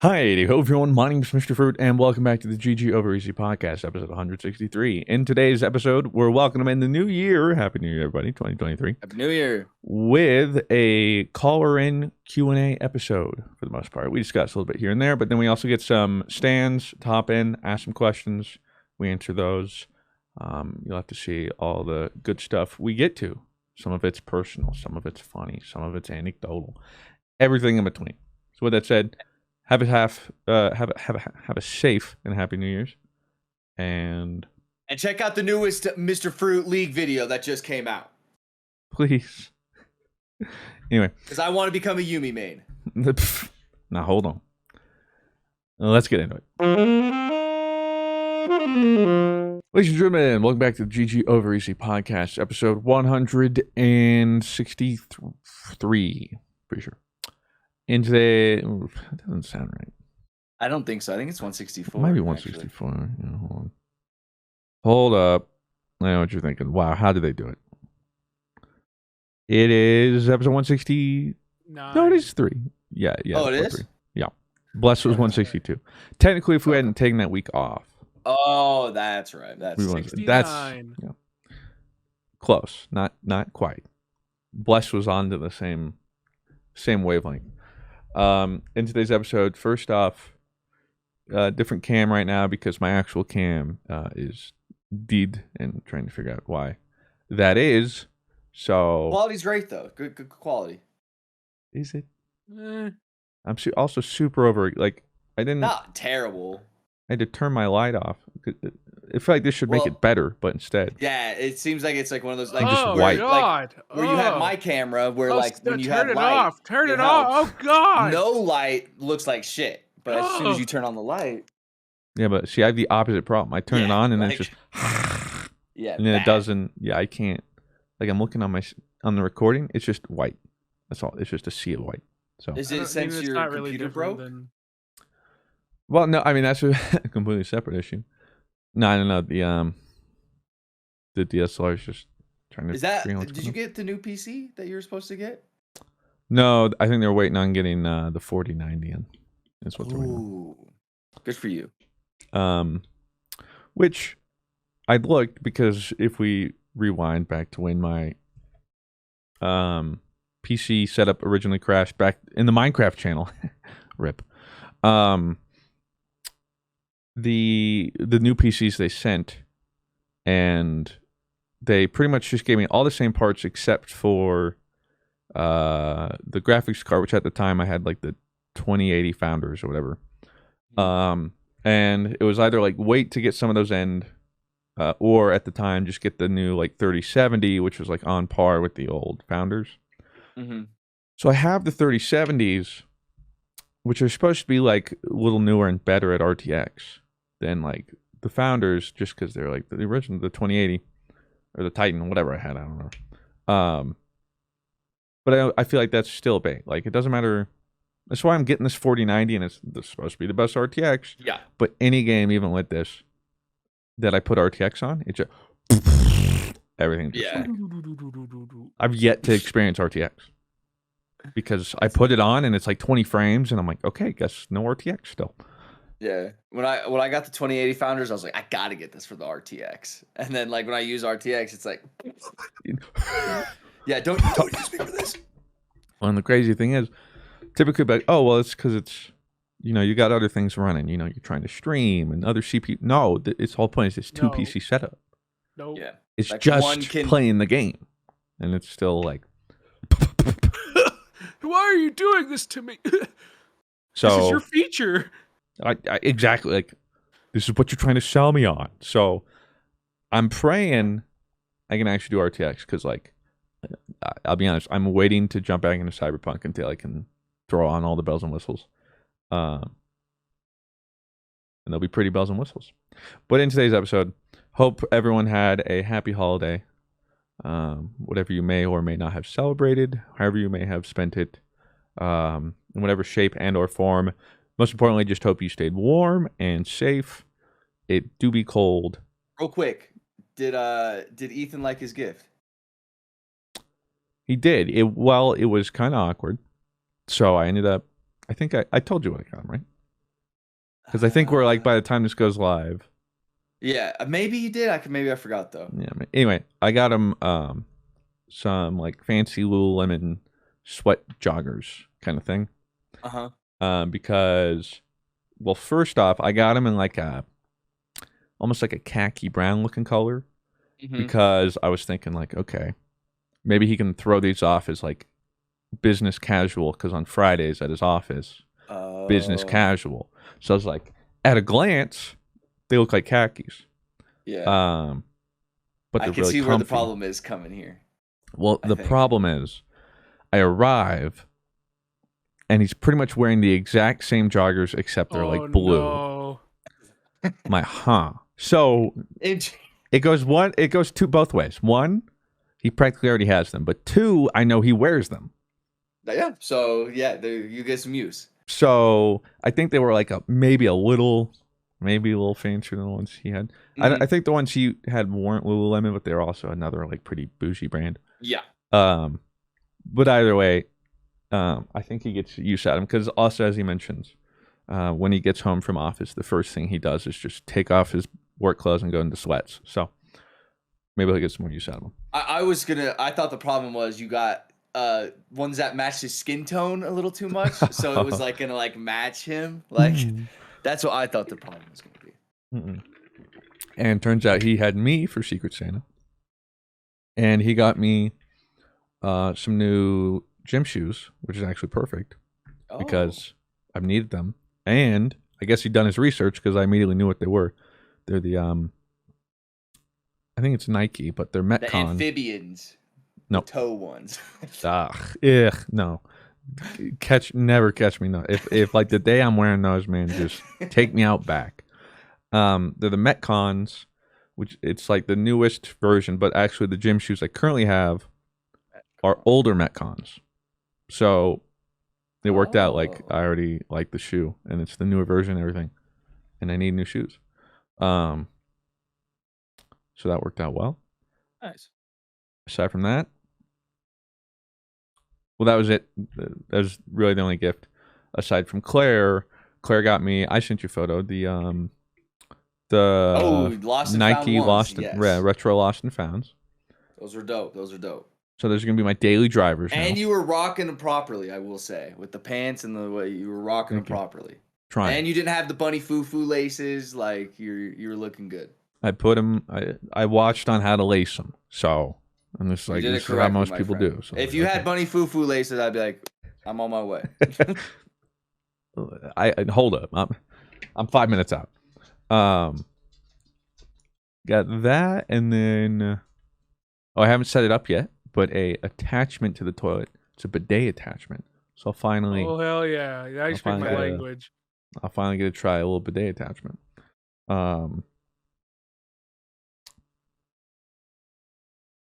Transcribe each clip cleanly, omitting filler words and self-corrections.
Hi, hello everyone. My name is Mr. Fruit, and welcome back to the GG Over Easy podcast, episode 163. In today's episode, we're welcoming in the new year. Happy New Year, everybody, 2023. Happy New Year. With a caller-in Q&A episode, for the most part. We discuss a little bit here and there, but then we also get some stands, top in, ask some questions. We answer those. You'll have to see all the good stuff we get to. Some of it's personal, some of it's funny, some of it's anecdotal. Everything in between. So with that said, have a safe and happy New Year's, and check out the newest Mr. Fruit League video that just came out. Please. Anyway, because I want to become a Yumi main. Now hold on. Let's get into it. Ladies and gentlemen, welcome back to the GG Over Easy podcast, episode 163. Pretty sure. And today, that doesn't sound right. I don't think so. I think it's 164. Maybe 164. Yeah, hold on. Hold up. I know what you're thinking. Wow, how did they do it? It is episode 160. No, it is 3. Yeah. Oh, it is? 3. Yeah. Bless was 162. Technically, if we hadn't taken that week off. Oh, that's right. That's 69. That's close. Not quite. Bless was on to the same wavelength. In today's episode, first off, different cam right now because my actual cam is dead, and trying to figure out why that is. So quality's great though. Good quality. Is it? I'm also super over. Like I didn't. Not terrible. I had to turn my light off. I feel like this should make it better, but instead, yeah, it seems like it's like one of those like just white. Like, where you have my camera, where like when you have light, turn it off. Oh god, no light looks like shit, but as soon as you turn on the light, yeah. But see, I have the opposite problem. I turn it on and then it's just yeah, and then it doesn't. Yeah, I can't. Like I'm looking on the recording, it's just white. That's all. It's just a sea of white. So is it since your computer broke? Well, no, I mean that's a completely separate issue. No. The DSLR is just trying to. Is that? Did you get the new PC that you were supposed to get? No, I think they're waiting on getting the 4090 in. That's what they're waiting on. Good for you. Which I looked because if we rewind back to when my PC setup originally crashed back in the Minecraft channel, rip. The new PCs they sent, and they pretty much just gave me all the same parts except for the graphics card, which at the time I had like the 2080 Founders or whatever. And it was either like wait to get some of those or at the time just get the new like 3070, which was like on par with the old Founders. Mm-hmm. So I have the 3070s, which are supposed to be like a little newer and better at RTX than like the Founders, just because they're like the original, the 2080 or the Titan, whatever I had, I don't know. But I feel like that's still bait. Like it doesn't matter. That's why I'm getting this 4090, and it's supposed to be the best RTX. Yeah. But any game, even with this, that I put RTX on, it just everything. Just like, I've yet to experience RTX because I put it on and it's like 20 frames, and I'm like, okay, guess no RTX still. Yeah, when I got the 2080 Founders, I was like, I gotta get this for the RTX. And then like when I use RTX, it's like, yeah, don't use me for this. Well, and the crazy thing is, typically, like, oh well, it's because it's, you got other things running. You're trying to stream and other CPU. No, its whole point is it's two PC setup. No, yeah, it's like just playing the game, and it's still like. Why are you doing this to me? So this is your feature. I exactly, like, this is what you're trying to sell me on. So I'm praying I can actually do RTX because, like, I'll be honest, I'm waiting to jump back into Cyberpunk until I can throw on all the bells and whistles. And they'll be pretty bells and whistles. But in today's episode, hope everyone had a happy holiday. Whatever you may or may not have celebrated, however you may have spent it, in whatever shape and or form. Most importantly, just hope you stayed warm and safe. It do be cold. Real quick, did Ethan like his gift? He did. It was kind of awkward. So I ended up, I think I told you what I got him, right? Because I think we're like by the time this goes live. Yeah, maybe you did. Maybe I forgot though. Yeah. Anyway, I got him some like fancy Lululemon sweat joggers kind of thing. Because, well, first off, I got him in like almost like a khaki brown looking color. Because I was thinking like, okay, maybe he can throw these off as like business casual. Because on Fridays at his office, business casual. So I was like, at a glance, they look like khakis. Yeah. But I they're can really see comfy. where the problem is coming here. Well, the problem is, I arrive, and he's pretty much wearing the exact same joggers except they're like blue. No. So it goes both ways. One, he practically already has them, but two, I know he wears them. Yeah. So yeah, you get some use. So I think they were like maybe a little fancier than the ones he had. I think the ones he had weren't Lululemon, but they're also another like pretty bougie brand. Yeah. But either way, I think he gets use out of them because also, as he mentions, when he gets home from office, the first thing he does is just take off his work clothes and go into sweats. So maybe he'll get some more use out of them. I thought the problem was you got ones that match his skin tone a little too much, so it was like gonna like match him. Like that's what I thought the problem was gonna be. And turns out he had me for Secret Santa, and he got me some new gym shoes, which is actually perfect because I've needed them. And I guess he'd done his research because I immediately knew what they were. They're the I think it's Nike, but they're Metcon. The amphibians. No. The toe ones. No. Never catch me. No. If like the day I'm wearing those, man, just take me out back. They're the Metcons, which it's like the newest version, but actually the gym shoes I currently have are older Metcons. So it worked out. Like I already like the shoe, and it's the newer version and everything, and I need new shoes. So that worked out well. Nice. Aside from that, well, that was it. That was really the only gift. Aside from Claire got me. I sent you a photo. The Lost and Nike Found Lost ones, and yes. Retro Lost and Founds. Those are dope. So those are gonna be my daily drivers now. And you were rocking them properly, I will say, with the pants and the way you were rocking them properly. Trying. And you didn't have the bunny foo-foo laces. Like you were looking good. I put them. I watched on how to lace them. So I'm just like, this is how most people do. So if you had bunny foo-foo laces, I'd be like, I'm on my way. I hold up. I'm 5 minutes out. Got that, and then I haven't set it up yet, but a attachment to the toilet. It's a bidet attachment. So I'll finally. Oh hell yeah! I speak my language. I'll finally get to try a little bidet attachment.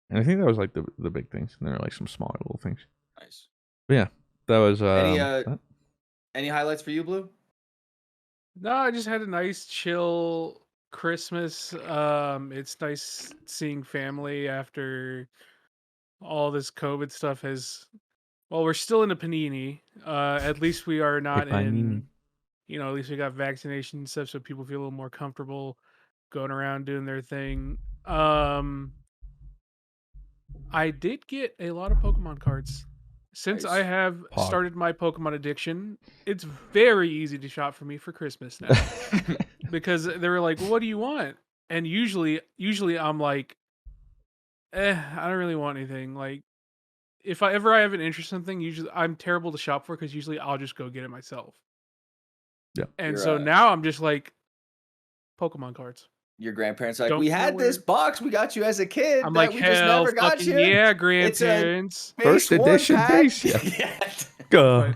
And I think that was like the big things, and there are like some smaller little things. Nice. But yeah, that was. Any highlights for you, Blue? No, I just had a nice chill Christmas. It's nice seeing family after all this COVID stuff has. Well, we're still in a panini. At least we are not in. At least we got vaccination and stuff, so people feel a little more comfortable going around doing their thing. I did get a lot of Pokemon cards. Since I have started my Pokemon addiction, it's very easy to shop for me for Christmas now. Because they were like, what do you want? And usually I'm like, I don't really want anything. Like, if I have an interest in something, usually I'm terrible to shop for because usually I'll just go get it myself. Yeah. And so now I'm just like, Pokemon cards. Your grandparents are like, we had this box we got you as a kid. I'm like, we just never got you. Yeah, grandparents. First edition base. Yeah. Go.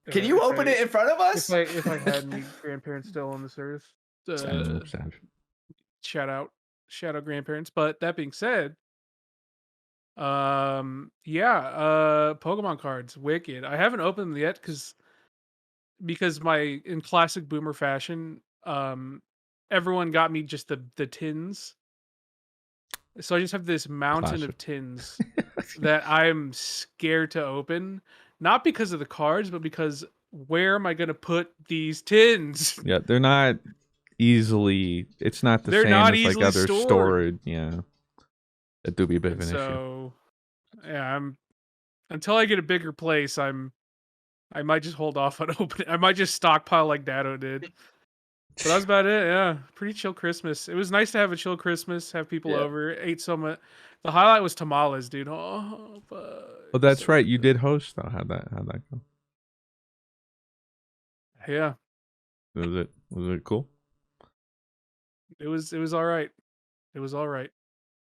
Can you open it in front of us? If I had any grandparents still on this earth, shout out grandparents. But that being said, Pokemon cards, wicked. I haven't opened them yet because in classic boomer fashion, everyone got me just the tins. So I just have this mountain of tins that I'm scared to open. Not because of the cards, but because where am I going to put these tins? Yeah, they're not easily. It's not the They're same not as like easily other stored. stored. Yeah, that do be a bit of And an issue. so, yeah, until I get a bigger place, I might just hold off on opening. I might just stockpile like Dado did. But that was about it. Yeah, pretty chill Christmas. It was nice to have a chill Christmas, have people over, ate so much. The highlight was tamales, dude. Oh, Oh, that's so right. You good. did host though. How'd that go? Yeah, Was it cool? it was all right. It was all right.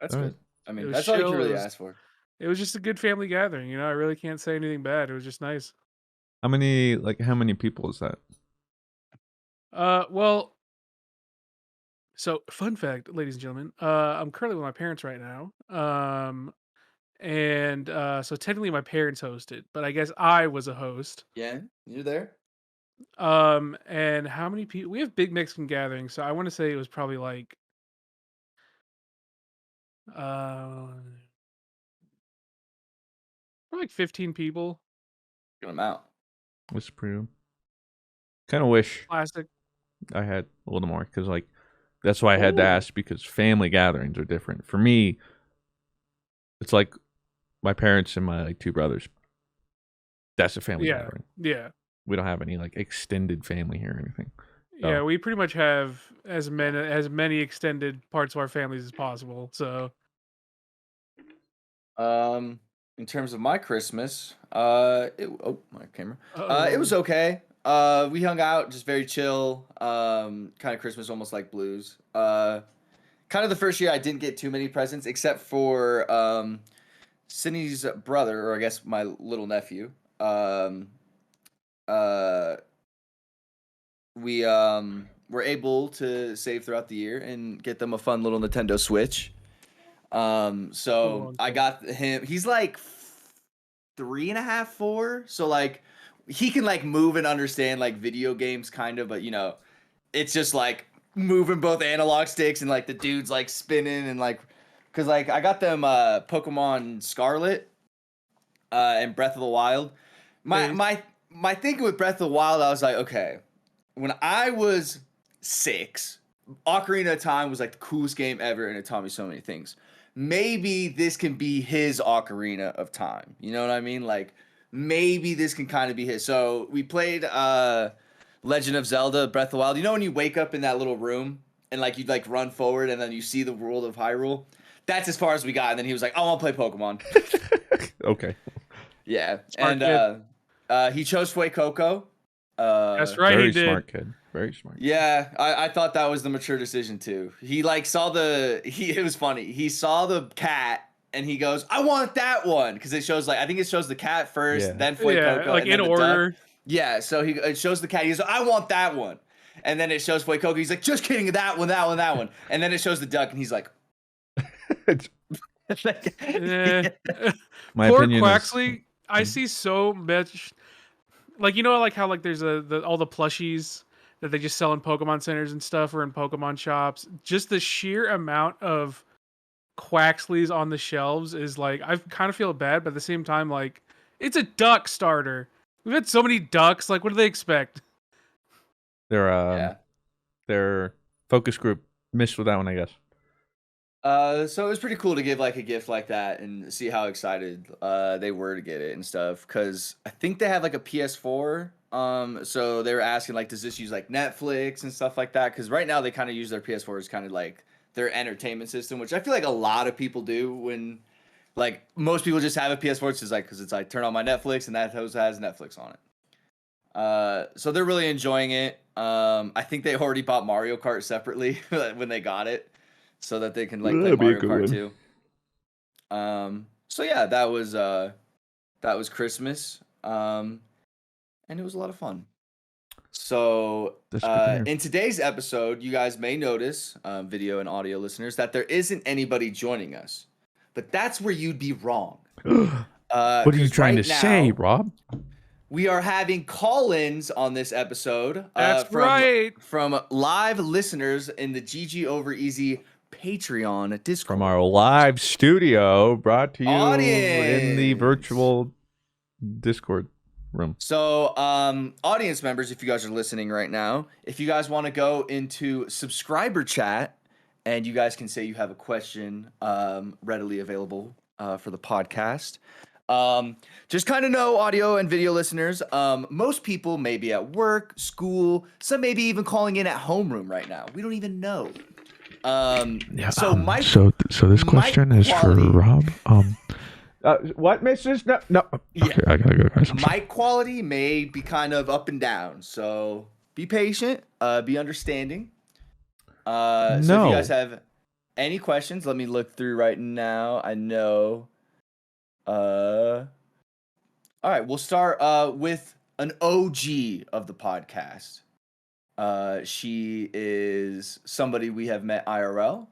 That's All good. right. I It mean, was that's all you can chill. really ask for. It was just a good family gathering. I really can't say anything bad. It was just nice. How many people is that? Well, so fun fact, ladies and gentlemen, I'm currently with my parents right now. And so technically my parents hosted, but I guess I was a host. Yeah, you're there. And how many people? We have big Mexican gatherings, so I want to say it was probably like uh probably like 15 people. Good amount. That's pretty. Kind of wish Classic. I had a little more because like that's why I had to ask because family gatherings are different. For me, it's like my parents and my like two brothers. That's a family Yeah. gathering. Yeah. We don't have any like extended family here or anything. Yeah, we pretty much have as many extended parts of our families as possible. So In terms of my Christmas, my camera. It was uh-oh. okay. We hung out, just very chill. Kind of Christmas, almost like blues. Kind of the first year I didn't get too many presents, except for Cindy's brother, or I guess my little nephew. Uh, we were able to save throughout the year and get them a fun little Nintendo Switch. So I got him. He's like 3.5, 4. So like he can like move and understand like video games kind of, but it's just like moving both analog sticks and like the dude's like spinning and like, cause like I got them Pokemon Scarlet and Breath of the Wild. My thinking with Breath of the Wild, I was like, okay, when I was 6, Ocarina of Time was like the coolest game ever, and it taught me so many things. Maybe this can be his Ocarina of Time. You know what I mean? Like, maybe this can kind of be his. So we played Legend of Zelda Breath of the Wild. You know when you wake up in that little room and like you like run forward and then you see the world of Hyrule? That's as far as we got. And then he was like, "I want to play Pokemon." Okay. Yeah. Smart and he chose Fuecoco. That's right. Very He did. smart kid. Very smart. Yeah, I thought that was the mature decision too. He like saw it was funny. He saw the cat and he goes, "I want that one," because it shows like I think it shows the cat first, then Fuecoco, like and in then the order. duck. Yeah, so it shows the cat. He goes, "I want that one," and then it shows Fuecoco. He's like, "Just kidding, that one," and then it shows the duck, and he's like, My Poor opinion Quaxley. is, I see so much. Like like how like there's all the plushies that they just sell in Pokemon centers and stuff or in Pokemon shops. Just the sheer amount of Quaxleys on the shelves is like I kind of feel bad, but at the same time, like it's a duck starter. We've had so many ducks. Like, what do they expect? their focus group missed with that one, I guess. So it was pretty cool to give like a gift like that and see how excited they were to get it and stuff. Cause I think they have like a PS4. So they were asking like, does this use like Netflix and stuff like that? Cause right now they kind of use their PS4 as kind of like their entertainment system, which I feel like a lot of people do when like most people just have a PS4. It's just like, cause it's like turn on my Netflix and that has Netflix on it. So they're really enjoying it. I think they already bought Mario Kart separately when they got it, so that they can like play Mario Kart too. So yeah, that was Christmas. And it was a lot of fun. So in today's episode, you guys may notice, video and audio listeners, that there isn't anybody joining us. But that's where you'd be wrong. What are you trying to say, Rob? We are having call-ins on this episode. That's right. From live listeners in the GG Over Easy Patreon Discord. From our live studio, brought to you Audience. in the virtual Discord room. So, audience members, if you guys are listening right now, if you guys want to go into subscriber chat and you guys can say you have a question readily available for the podcast. Just kind of know, audio and video listeners, most people may be at work, school, some may be even calling in at homeroom right now. We don't even know. Yeah. So this question is for Rob. What, Mrs. No. Yeah. Okay, I gotta go, guys. Mic quality may be kind of up and down, so be patient, be understanding. So if you guys have any questions, let me look through right now. I know. All right, we'll start with an OG of the podcast. She is somebody we have met IRL.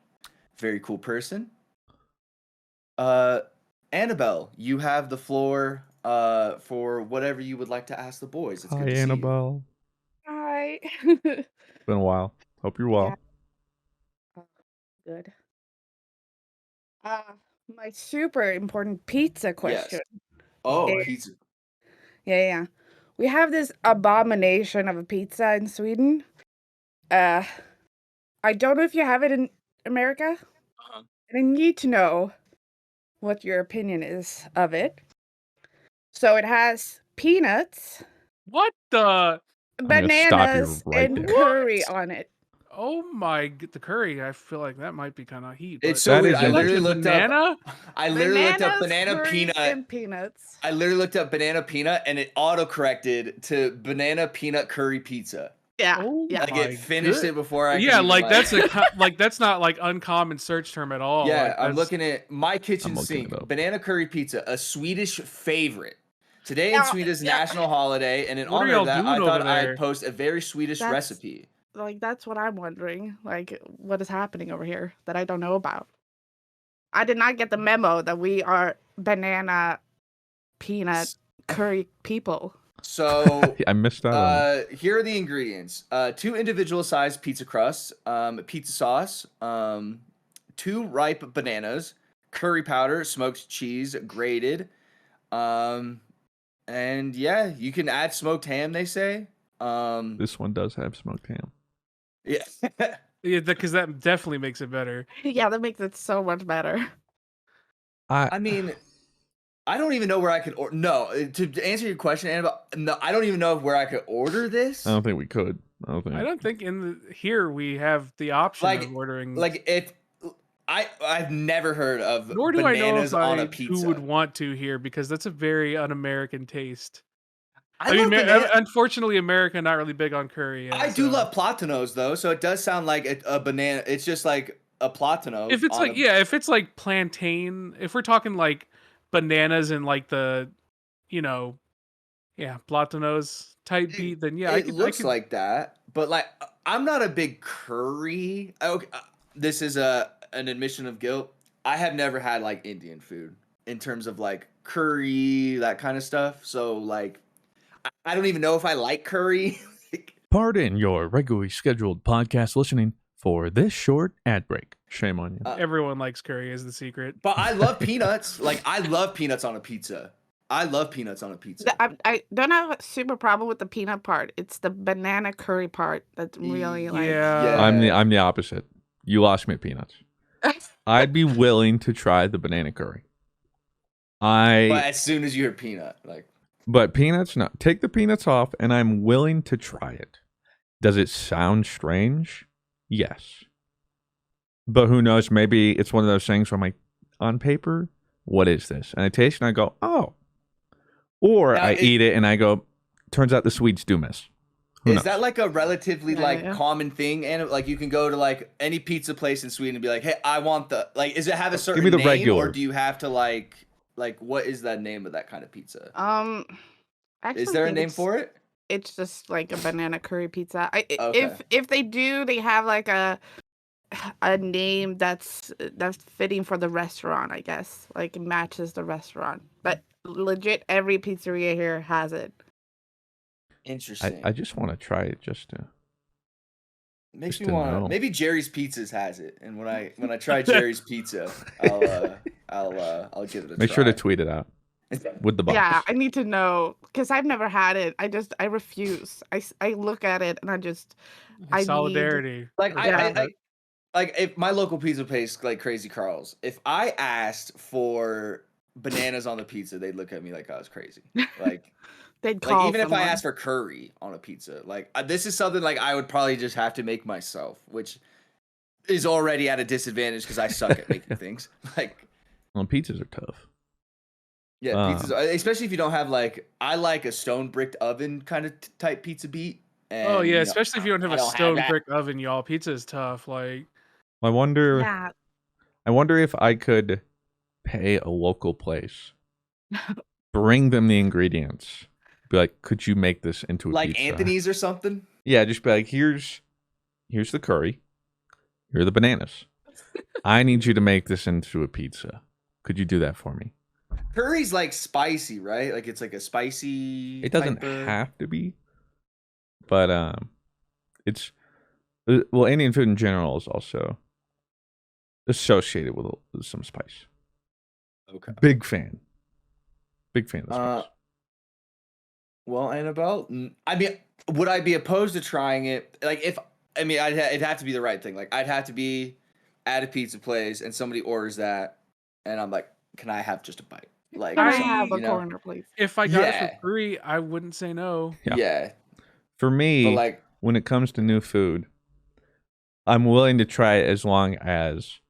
Very cool person. Annabelle, you have the floor for whatever you would like to ask the boys. It's Hi, good to Annabelle. Hi. Been a while. Hope you're well. Yeah. Good. My super important pizza question. Yes. Oh, is- pizza. Yeah. We have this abomination of a pizza in Sweden. I don't know if you have it in America. Uh-huh. And I need to know what your opinion is of it. So it has peanuts, What the? gonna stop you bananas, right and there. curry on it. Oh my! The curry. I feel like that might be kind of heat. It's but- so That weird. is I literally Like a looked up. banana. I literally looked up Bananas, banana curry, peanut. and peanuts. I literally looked up banana peanut and it auto-corrected to banana peanut curry pizza. Yeah. Oh Yeah. Like my it finished good- it before I. Yeah, could even, like that's like that's not like uncommon search term at all. Yeah, Like, I'm that's- looking at my kitchen I'm looking it sink. up. Banana curry pizza, a Swedish favorite. Today in Yeah, Sweden is yeah. national holiday, and in What are honor y'all of that, doing I over thought there? I'd post a very Swedish That's- recipe. Like, that's what I'm wondering. Like, what is happening over here that I don't know about? I did not get the memo that we are banana peanut curry people. So I missed that one. here are the ingredients: 2 individual-sized pizza crusts, pizza sauce, 2 ripe bananas, curry powder, smoked cheese, grated, and yeah, you can add smoked ham. They say. This one does have smoked ham. Yeah. Yeah, because that definitely makes it better. Yeah, that makes it so much better. I mean, I don't even know where I could no, to answer your question, Annabelle, no, I don't even know where I could order this. I don't think we could. I don't think. in here we have the option Like- of ordering. Like if I've never heard of nor do I know bananas if on a I pizza. who would want to here because that's a very un-American taste. I mean, love banana- unfortunately, America not really big on curry. I do love platanos though, so it does sound like a banana. It's just like a platano. If it's on like if it's like plantain, if we're talking like bananas and like the, platanos type beat, then yeah, it looks like that. But like, I'm not a big curry. Okay, this is an admission of guilt. I have never had like Indian food in terms of like curry, that kind of stuff. So like, I don't even know if I like curry. Pardon your regularly scheduled podcast listening for this short ad break. Shame on you. everyone likes curry is the secret. But I love peanuts. Like I love peanuts on a pizza. I love peanuts on a pizza. I don't have a super problem with the peanut part. It's the banana curry part that's really like. Yeah. I'm the opposite. You lost me at peanuts. I'd be willing to try the banana curry. But as soon as you hear peanut, like. But peanuts, no. Take the peanuts off, and I'm willing to try it. Does it sound strange? Yes. But who knows? Maybe it's one of those things where I'm like, on paper, what is this? And I taste it and I go, oh. Or Now, I eat it and I go, turns out the Swedes do miss. Who Is knows? that like a relatively Yeah. common thing? And like you can go to like any pizza place in Sweden and be like, hey, I want the is it have a certain me the name regular. or do you have to like what is that name of that kind of pizza? Actually, Is there a think name for it? It's just like a banana curry pizza. Okay. If they do, they have like a name that's fitting for the restaurant, I guess. Like it matches the restaurant. But legit, every pizzeria here has it. Interesting. I just want to try it just to. Makes just me to want. know. Maybe Jerry's Pizzas has it, and when I try Jerry's Pizza, I'll give it a Make try. sure to tweet it out. with the box. Yeah, I need to know because I've never had it. I refuse. I look at it and I need Solidarity. Like Yeah. like if my local pizza place, like Crazy Carl's, if I asked for bananas on the pizza, they'd look at me like I was crazy. Like, they'd like call even if I someone. asked for curry on a pizza, like this is something like I would probably just have to make myself, which is already at a disadvantage because I suck at making things. Like, Well, pizzas are tough. yeah, pizzas, especially if you don't have like, I like a stone bricked oven kind of type pizza beat. And, Oh yeah, you know, especially if you don't have I a don't have stone that. brick oven, y'all. Pizza is tough. Like, I wonder. Yeah. I wonder if I could pay a local place, bring them the ingredients, be like, "Could you make this into a Like pizza?" Anthony's or something. Yeah, just be like, "Here's the curry. Here are the bananas. I need you to make this into a pizza. Could you do that for me?" Curry's like spicy, right? Like it's like a spicy. It doesn't type of... have to be, but it's well, Indian food in general is also associated with some spice. Okay. Big fan of the spice. Well, Annabelle, I mean, would I be opposed to trying it? Like, if I mean, it'd have to be the right thing. Like, I'd have to be at a pizza place and somebody orders that, and I'm like, can I have just a bite? Like, Can I have a you know, corner, please? if I got it Yeah. for free, I wouldn't say no. Yeah. yeah. For me, But like, when it comes to new food, I'm willing to try it as long as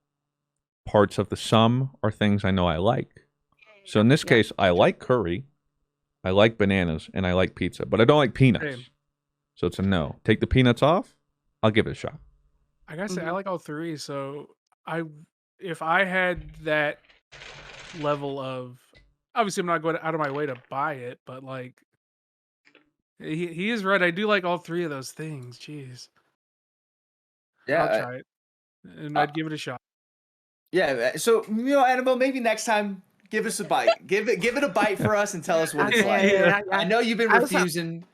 parts of the sum are things I know I like. So in this Yeah. case, I like curry, I like bananas, and I like pizza, but I don't like peanuts. Same. So it's a no. Take the peanuts off, I'll give it a shot. I gotta say, I Mhm. like all three. So if I had that level of, obviously, I'm not going out of my way to buy it, but like, he is right. I do like all three of those things. Jeez, yeah, I'll try it, and I'd give it a shot. yeah. So Annabelle, maybe next time, give us a bite. Give it a bite for us and tell us what it's Okay, like. Yeah. I know you've been I was refusing,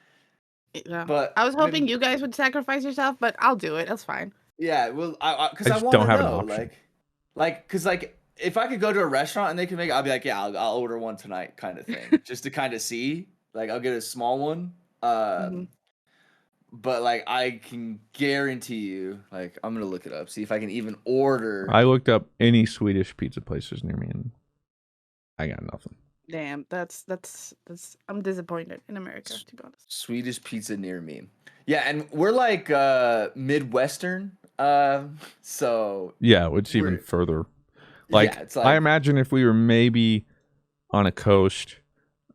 Yeah. but I was hoping maybe, you guys would sacrifice yourself, but I'll do it. That's fine. yeah. Well, because I I just want don't to have an know, option. because like if I could go to a restaurant and they can make it, I'll be like, yeah, I'll order one tonight, kind of thing, just to kind of see. Like, I'll get a small one. Mhm. But like, I can guarantee you, like, I'm gonna look it up, see if I can even order. I looked up any Swedish pizza places near me, and I got nothing. Damn, that's I'm disappointed in America, to be honest. Swedish pizza near me. Yeah, and we're like Midwestern, so Yeah, it's even we're, further. Like, yeah, it's I like, imagine if we were maybe on a coast,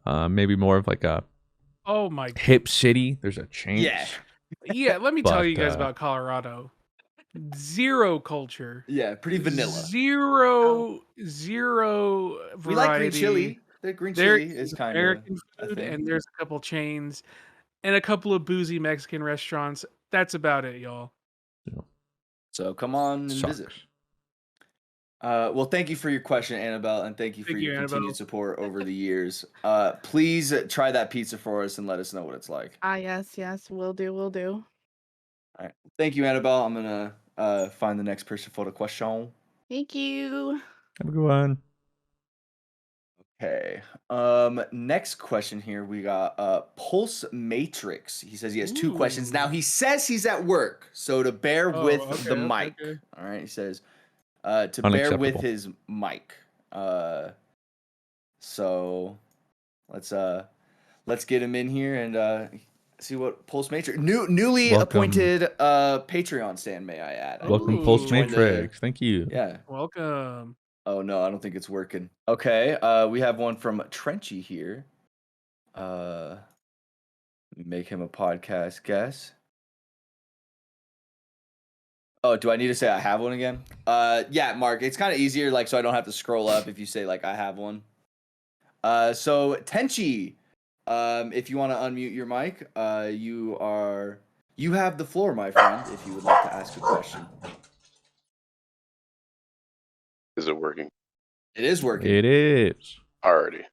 maybe more of like a Oh my, hip city, there's a chance. yeah, yeah. Let me tell But, you guys about Colorado. Zero culture. yeah, pretty vanilla. Zero We like green variety. chili. The green There chili is is kind of American a food, thing. and there's a couple chains, and a couple of boozy Mexican restaurants. That's about it, y'all. So come on and Sucks. visit. Well, thank you for your question, Annabelle, and thank you for Thank your you, continued Annabelle. support over the years. Please try that pizza for us and let us know what it's like. Yes, will do. All right. Thank you, Annabelle. I'm gonna find the next person for the question. Thank you. Have a good one. Okay. Next question here we got Pulse Matrix. He says he has two questions. Now Ooh. he says he's at work, so to bear Oh, with okay, the okay, mic. okay. All right, he says to bear with Unacceptable. his mic. So let's get him in here and see what Pulse Matrix newly Welcome. appointed Patreon stand, may I add. I Welcome, believe Pulse he joined Matrix. Thank you. yeah. Welcome. Oh no, I don't think it's working. Okay, we have one from Trenchy here. Let me make him a podcast guest. Oh, do I need to say I have one again? Yeah, Mark, it's kind of easier, like, so I don't have to scroll up if you say like I have one. So Tenchi, if you want to unmute your mic, you have the floor, my friend, if you would like to ask a question. Is it working? It is working. It is. Alrighty.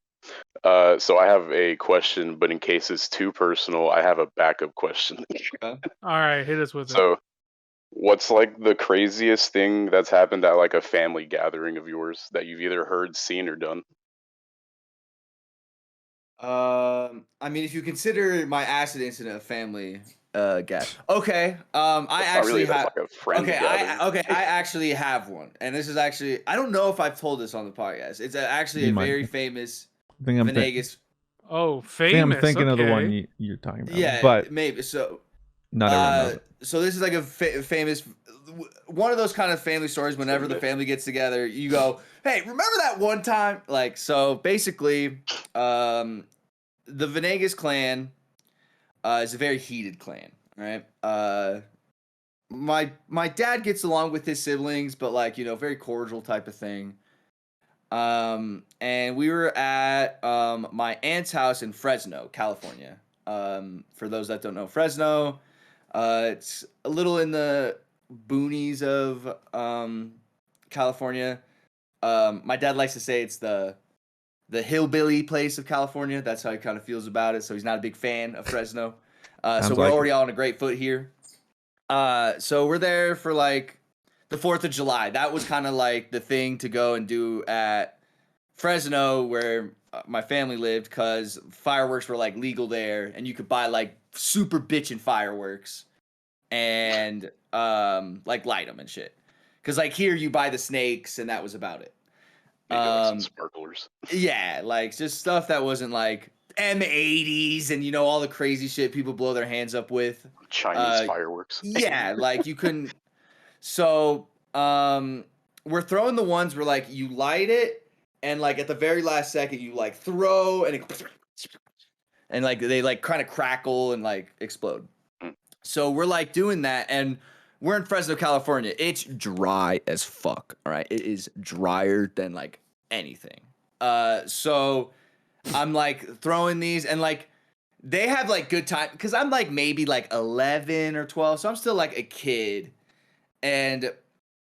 So I have a question, but in case it's too personal, I have a backup question. All right, hit us with it. So, what's like the craziest thing that's happened at like a family gathering of yours that you've either heard, seen, or done? I mean, if you consider my acid incident a family gas. Okay. I That's actually not really, have. that's like a friend gathering. I actually have one, and this is actually I don't know if I've told this on the podcast. It's actually You a might very have. famous I think I'm, Venegas. Oh, I think I'm famous. thinking of the one Okay. you're talking about. Yeah, But maybe so. not everyone knows it. So this is like a famous one of those kind of family stories. Whenever the family gets together, you go, "Hey, remember that one time?" Like, so basically, the Venegas clan is a very heated clan, right? My dad gets along with his siblings, but like very cordial type of thing. And we were at my aunt's house in Fresno, California. For those that don't know Fresno, it's a little in the boonies of California. My dad likes to say it's the hillbilly place of California. That's how he kind of feels about it. So he's not a big fan of Fresno. So we're already on a great foot here. So we're there for like the 4th of July. That was kind of like the thing to go and do at Fresno where my family lived, because fireworks were like legal there and you could buy like super bitchin' fireworks and like light them and shit. Because like here you buy the snakes and that was about it. Like some sparklers. Yeah, like just stuff that wasn't like M80s and all the crazy shit people blow their hands up with. Chinese fireworks. Yeah, like you couldn't. So we're throwing the ones where like you light it and like at the very last second you like throw and like they like kind of crackle and like explode. So we're like doing that, and we're in Fresno, California. It's dry as fuck. All right, it is drier than like anything. So I'm like throwing these, and like they have like good time because I'm like maybe like 11 or 12, so I'm still like a kid, and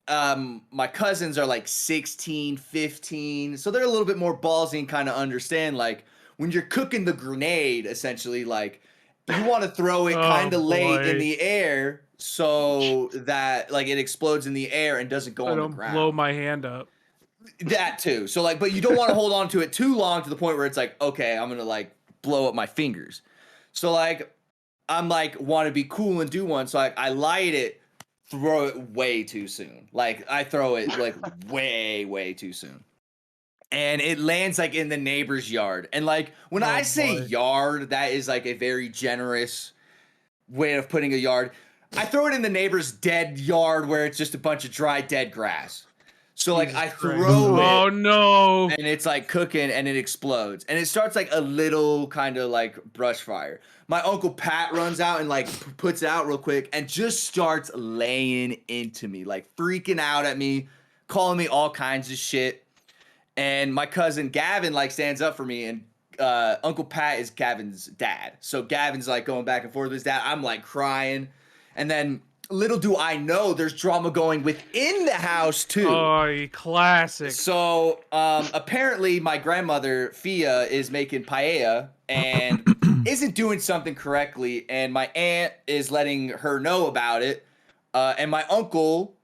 my cousins are like 16, 15, so they're a little bit more ballsy and kind of understand like when you're cooking the grenade, essentially like you want to throw it kind of late in the air so that like it explodes in the air and doesn't go on the ground. Blow my hand up. That too. So like, but you don't want to hold on to it too long to the point where it's like, okay, I'm gonna like blow up my fingers. So like, I'm like want to be cool and do one. So like, I light it, throw it way too soon. Like I throw it like way too soon. And it lands like in the neighbor's yard. And like when I say yard, that is like a very generous way of putting a yard. I throw it in the neighbor's dead yard where it's just a bunch of dry dead grass. So like I throw it. Oh no. And it's like cooking and it explodes. And it starts like a little kind of like brush fire. My Uncle Pat runs out and like puts it out real quick and just starts laying into me, like freaking out at me, calling me all kinds of shit. And my cousin Gavin like stands up for me, and Uncle Pat is Gavin's dad. So Gavin's like going back and forth with his dad. I'm like crying. And then little do I know there's drama going within the house too. Oh, classic. So apparently my grandmother Fia is making paella and isn't doing something correctly, and my aunt is letting her know about it. And my uncle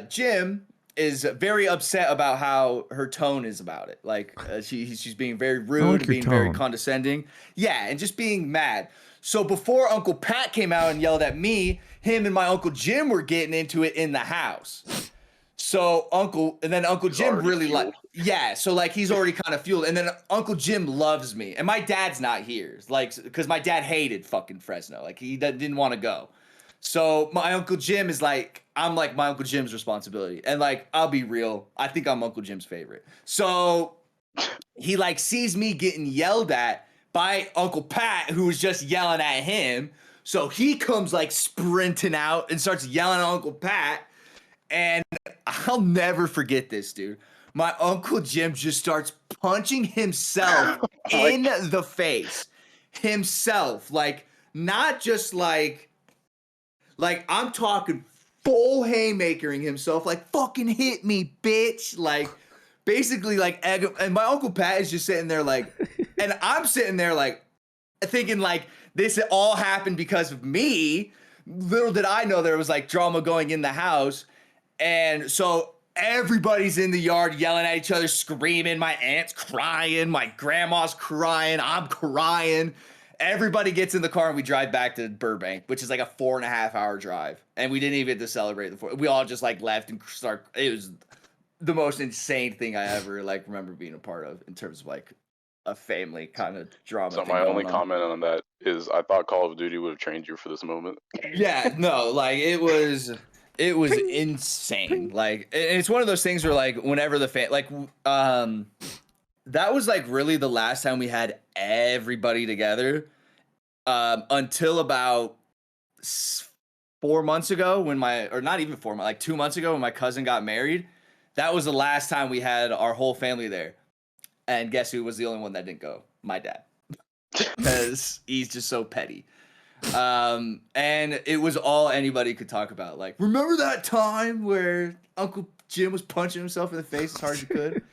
Jim is very upset about how her tone is about it. Like she's being very rude and being very condescending. Yeah, and just being mad. So before Uncle Pat came out and yelled at me, him and my Uncle Jim were getting into it in the house. So Uncle Jim really like, yeah, so like he's already kind of fueled. And then Uncle Jim loves me. And my dad's not here. Like, because my dad hated fucking Fresno. Like he didn't want to go. So my Uncle Jim is like, I'm like my Uncle Jim's responsibility. And like, I'll be real, I think I'm Uncle Jim's favorite. So he like sees me getting yelled at by Uncle Pat, who was just yelling at him. So he comes like sprinting out and starts yelling at Uncle Pat. And I'll never forget this, dude. My Uncle Jim just starts punching himself in the face. Himself. Like, not just like I'm talking full haymakering himself, like fucking hit me, bitch. Like basically like, and my Uncle Pat is just sitting there like, and I'm sitting there like thinking like this all happened because of me. Little did I know there was like drama going in the house. And so everybody's in the yard yelling at each other, screaming. My aunt's crying. My grandma's crying. I'm crying. Everybody gets in the car and we drive back to Burbank, which is like a 4.5 hour drive. And we didn't even get to celebrate the 4. We all just like left and it was the most insane thing I ever like remember being a part of in terms of like a family kind of drama. So my only comment on that is I thought Call of Duty would have trained you for this moment. Yeah, no, like it was insane. Like it's one of those things where like whenever that was like really the last time we had everybody together until about 4 months ago or not even 4 months, like 2 months ago when my cousin got married. That was the last time we had our whole family there. And guess who was the only one that didn't go? My dad. Because he's just so petty. And it was all anybody could talk about. Like, remember that time where Uncle Jim was punching himself in the face as hard as he could?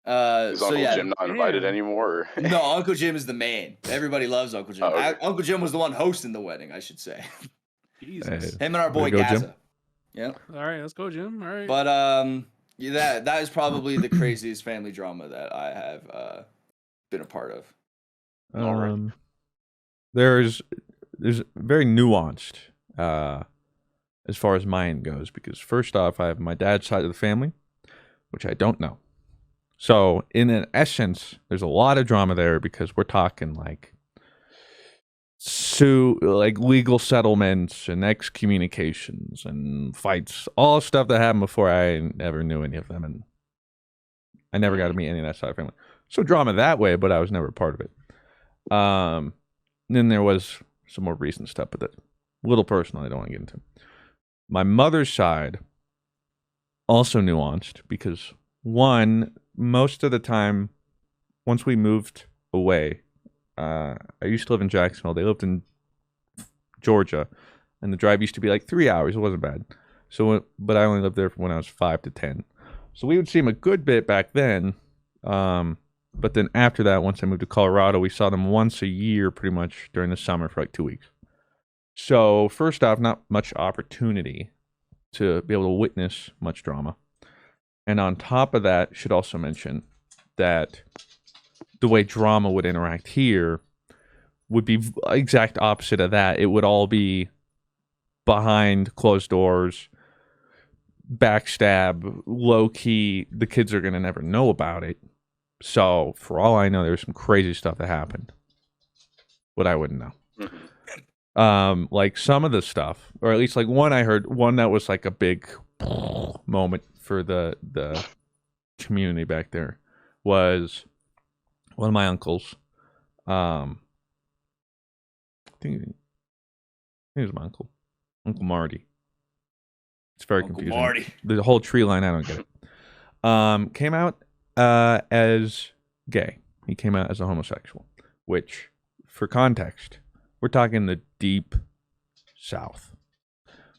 Is Uncle Jim not invited anymore? No, Uncle Jim is the man. Everybody loves Uncle Jim. Okay. Uncle Jim was the one hosting the wedding, I should say. Jesus. Him and our boy Gaza. Yeah. All right, let's go, Jim. All right. But yeah, that is probably the craziest family drama that I have been a part of. There's very nuanced as far as mine goes, because first off, I have my dad's side of the family, which I don't know. So in an essence, there's a lot of drama there because we're talking like legal settlements and excommunications and fights, all stuff that happened before I ever knew any of them, and I never got to meet any of that side of the family. So drama that way, but I was never a part of it. Then there was some more recent stuff, but that's a little personal I don't want to get into. My mother's side, also nuanced, because one, most of the time, once we moved away, I used to live in Jacksonville. They lived in Georgia, and the drive used to be like 3 hours. It wasn't bad. So, but I only lived there from when I was 5 to 10. So we would see them a good bit back then. But then after that, once I moved to Colorado, we saw them once a year pretty much during the summer for like 2 weeks. So first off, not much opportunity to be able to witness much drama. And on top of that, should also mention that the way drama would interact here would be exact opposite of that. It would all be behind closed doors, backstab, low key. The kids are going to never know about it. So for all I know, there's some crazy stuff that happened, but I wouldn't know. Like some of the stuff, or at least like one I heard, one that was like a big moment for the community back there was one of my uncles. I think it was my uncle, Uncle Marty. It's very Uncle confusing. Marty. The whole tree line, I don't get it. Came out as gay. He came out as a homosexual, which, for context, we're talking the deep South.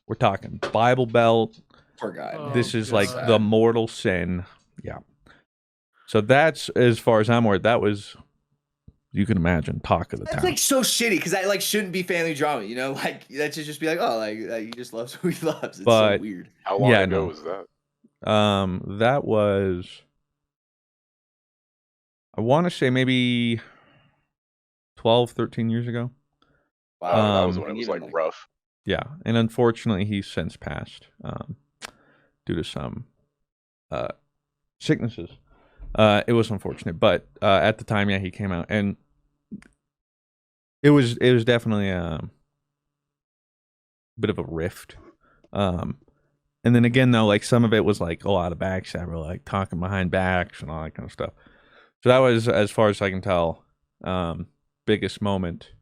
We're talking Bible Belt. Poor guy. This is God. like the mortal sin. Yeah. So that's, as far as I'm aware, that was, you can imagine, talk of the That's town. like so shitty because that like shouldn't be family drama, you know? Like that should just be like, oh, like he just loves who he loves. It's so weird. How long ago was that? That was, I want to say maybe 12, 13 years ago. Wow, that was when it was like rough. Yeah, and unfortunately, he's since passed due to some sicknesses. It was unfortunate, but at the time, yeah, he came out, and it was definitely a bit of a rift. And then again, though, like some of it was like a lot of backstab, like talking behind backs and all that kind of stuff. So that was, as far as I can tell, biggest moment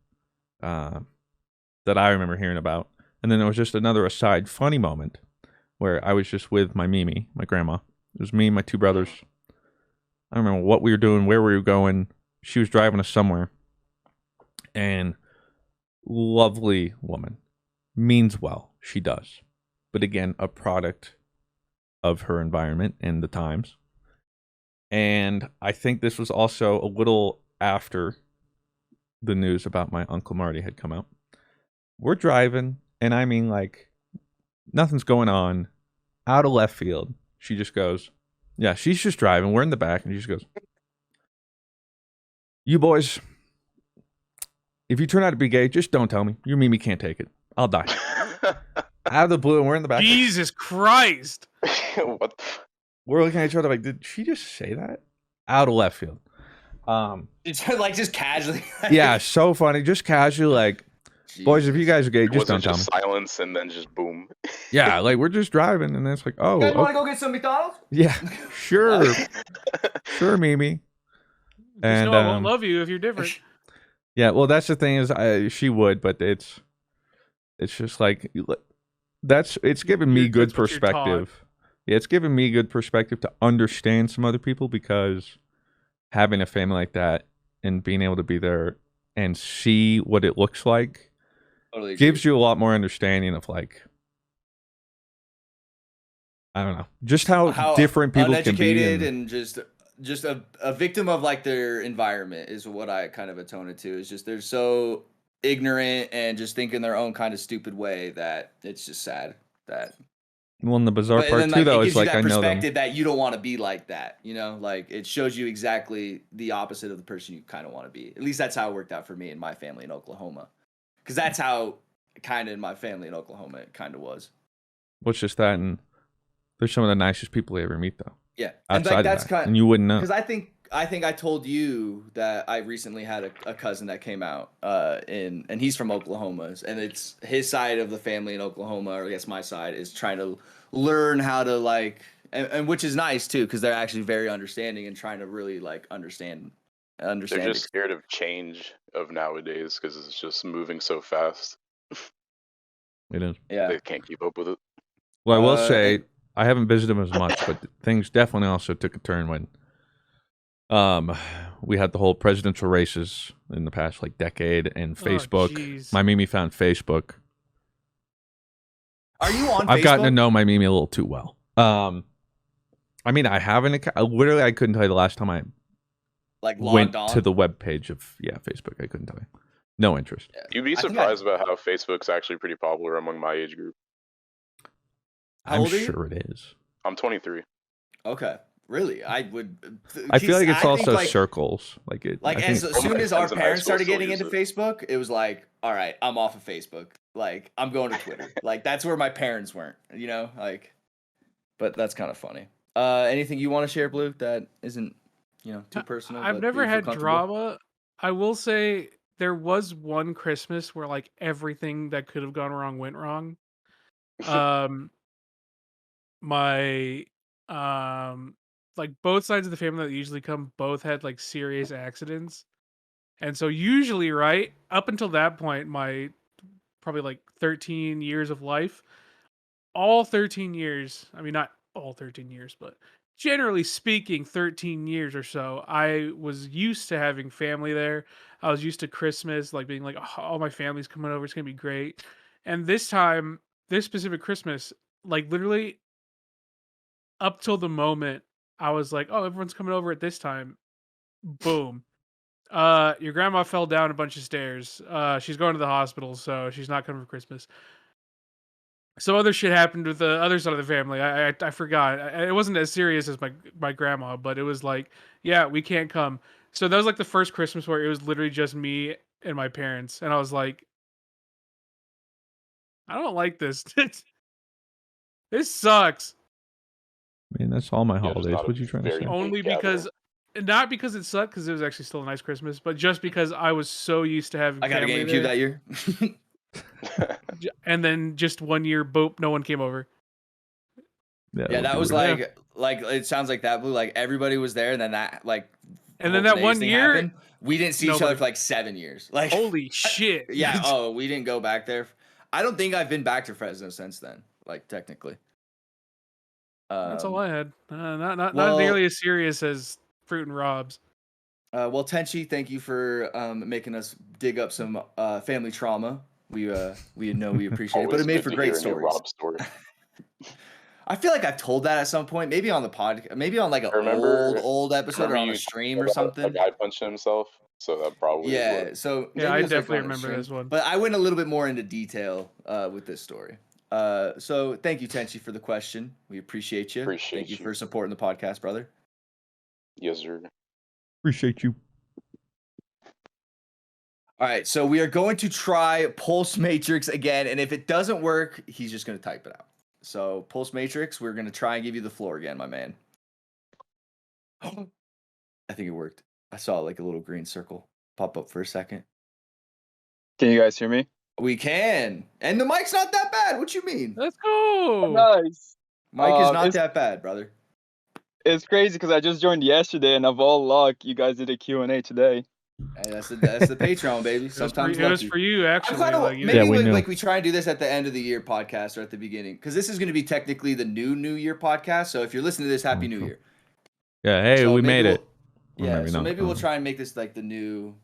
that I remember hearing about. And then there was just another aside funny moment where I was just with my Mimi, my grandma. It was me and my two brothers. I don't remember what we were doing, where we were going. She was driving us somewhere. And lovely woman. Means well. She does. But again, a product of her environment and the times. And I think this was also a little after the news about my Uncle Marty had come out. We're driving, and I mean, like, nothing's going on. out of left field, she just goes, yeah, she's just driving. We're in the back, and she just goes, you boys, if you turn out to be gay, just don't tell me. Your Mimi can't take it. I'll die. Out of the blue, and we're in the back. Jesus Christ. What? We're looking at each other like, did she just say that? Out of left field. It's like just casually. Yeah, so funny. Just casually, like, boys, if you guys are gay, It just don't wasn't tell me. just silence and then just boom. Yeah, like we're just driving, and then it's like, oh, You guys want okay. to go get some McDonald's? Yeah, sure, sure, Mimi. And And I won't love you if you're different. yeah, well, that's the thing is, she would, but it's just like it's giving me good That's what you're taught. perspective. Yeah, it's giving me good perspective to understand some other people, because having a family like that and being able to be there and see what it looks like Totally agree. gives you a lot more understanding of, like, I don't know, just how different people can be. Uneducated and just a victim of like their environment is what I kind of atone it to. It's just they're so ignorant and just think in their own kind of stupid way that it's just sad that. Well, and the bizarre But part then, too, like, though, it is gives you like that I know them. perspective that you don't want to be like that. You know, like it shows you exactly the opposite of the person you kind of want to be. At least that's how it worked out for me and my family in Oklahoma, because that's how kind of in my family in Oklahoma it kind of was. What's just that, and they're some of the nicest people you ever meet, though. Yeah, and Outside like, of that, and you wouldn't know. because I think I told you that I recently had a cousin that came out and he's from Oklahoma, and it's his side of the family in Oklahoma, or I guess my side, is trying to learn how to like, and which is nice too, because they're actually very understanding and trying to really like understand. They're just scared of change of nowadays because it's just moving so fast. It is. Yeah. They can't keep up with it. Well, I will say I haven't visited them as much, but things definitely also took a turn when we had the whole presidential races in the past like decade, and Facebook. Jeez. My Mimi found Facebook. Are you on? I've gotten to Facebook? know my Mimi a little too well. I mean, I have an account. Literally, I couldn't tell you the last time I Like went logged on to the web page of Facebook. I couldn't tell you. No interest. You'd be I think surprised about how Facebook's actually pretty popular among my age group. How I'm old are you? sure it is. I'm 23. Okay, really? I would. I feel like it's think, also like, circles. Like it. Like I as think, soon as our friends in high parents school started still getting use into it. Facebook, it was like, all right, I'm off of Facebook. Like I'm going to Twitter. Like that's where my parents weren't. You know, like. But that's kind of funny. Anything you want to share, Blue? That isn't, too personal. I've but never that you feel had comfortable? drama. I will say there was one Christmas where like everything that could have gone wrong went wrong. My like both sides of the family that usually come both had like serious accidents. And so usually, right, up until that point, my probably like 13 years of life, all 13 years, I mean, not all 13 years, but generally speaking, 13 years or so, I was used to having family there. I was used to Christmas, like being like, oh, all my family's coming over. It's going to be great. And this time, this specific Christmas, like literally up till the moment I was like, oh, everyone's coming over at this time. Boom. Your grandma fell down a bunch of stairs. She's going to the hospital, so she's not coming for Christmas. Some other shit happened with the other side of the family. I forgot. It wasn't as serious as my grandma, but it was like, yeah, we can't come. So that was like the first Christmas where it was literally just me and my parents, and I was like, I don't like this. This sucks. I mean, that's all my Yeah, there's holidays. not a What you trying to very say? Only gathering. because, not because it sucked, because it was actually still a nice Christmas, but just because I was so used to having I got a family GameCube there. that year. And then just one year, boop, no one came over. Yeah, that would was be weird. like it sounds like that, Blue. Like everybody was there, and then that like. And then whole that Canadian one thing year, happened. We didn't see each other nobody- for like 7 years. Like Holy shit. yeah. Oh, we didn't go back there. I don't think I've been back to Fresno since then. Like technically. That's all I had. Not well- nearly as serious as Fruit and Rob's. Well, Tenchi, thank you for making us dig up some family trauma. We know we appreciate it, but Always it made good for to great hear a new stories. Rob story. I feel like I've told that at some point, maybe on the podcast, maybe on like an Remember- old episode or remember on a you stream or About something. A guy punching himself, so that probably is Yeah, what. so Yeah, maybe I it was, like, definitely on a remember stream, this one. But I went a little bit more into detail with this story. So thank you, Tenchi, for the question. We appreciate you. Thank you for supporting the podcast, brother. Yes, sir. Appreciate you. All right, so we are going to try Pulse Matrix again, and if it doesn't work, he's just going to type it out. So Pulse Matrix, we're going to try and give you the floor again, my man. I think it worked. I saw like a little green circle pop up for a second. Can you guys hear me? We can. And the mic's not that bad. What you mean? Let's go. Nice. Mic is not that bad, brother. It's crazy because I just joined yesterday, and of all luck, you guys did a Q&A today. Hey, that's the Patreon, baby. Sometimes it was for you, actually. Maybe we try and do this at the end of the year podcast or at the beginning, because this is going to be technically the New Year podcast. So if you're listening to this, Happy New Year. Yeah, hey, we made it. Yeah, so maybe we'll try and make this like the new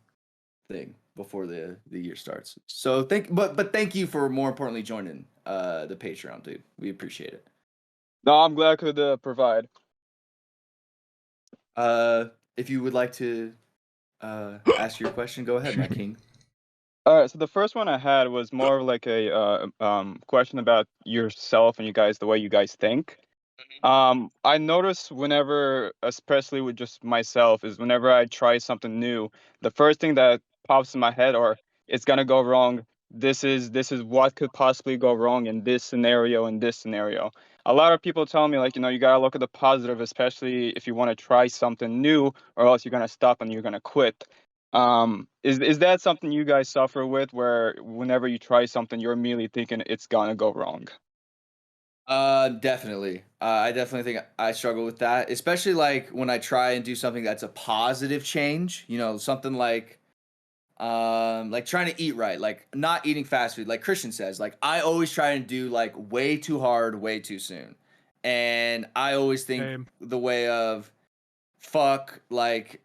thing before the year starts. So thank you for more importantly joining the Patreon, dude. We appreciate it. No, I'm glad I could provide. If you would like to ask your question, go ahead, my king. All right, so the first one I had was more of like a question about yourself and you guys, the way you guys think. I notice whenever, especially with just myself, is whenever I try something new, the first thing that pops in my head, or it's gonna go wrong. This is what could possibly go wrong in this scenario, A lot of people tell me, like, you gotta look at the positive, especially if you want to try something new, or else you're gonna stop and you're gonna quit. Is that something you guys suffer with, where whenever you try something, you're immediately thinking it's gonna go wrong? Definitely. I definitely think I struggle with that, especially like when I try and do something that's a positive change. Something like trying to eat right, like not eating fast food. Like Christian says, like I always try and do like way too hard, way too soon, and I always think the way of fuck, like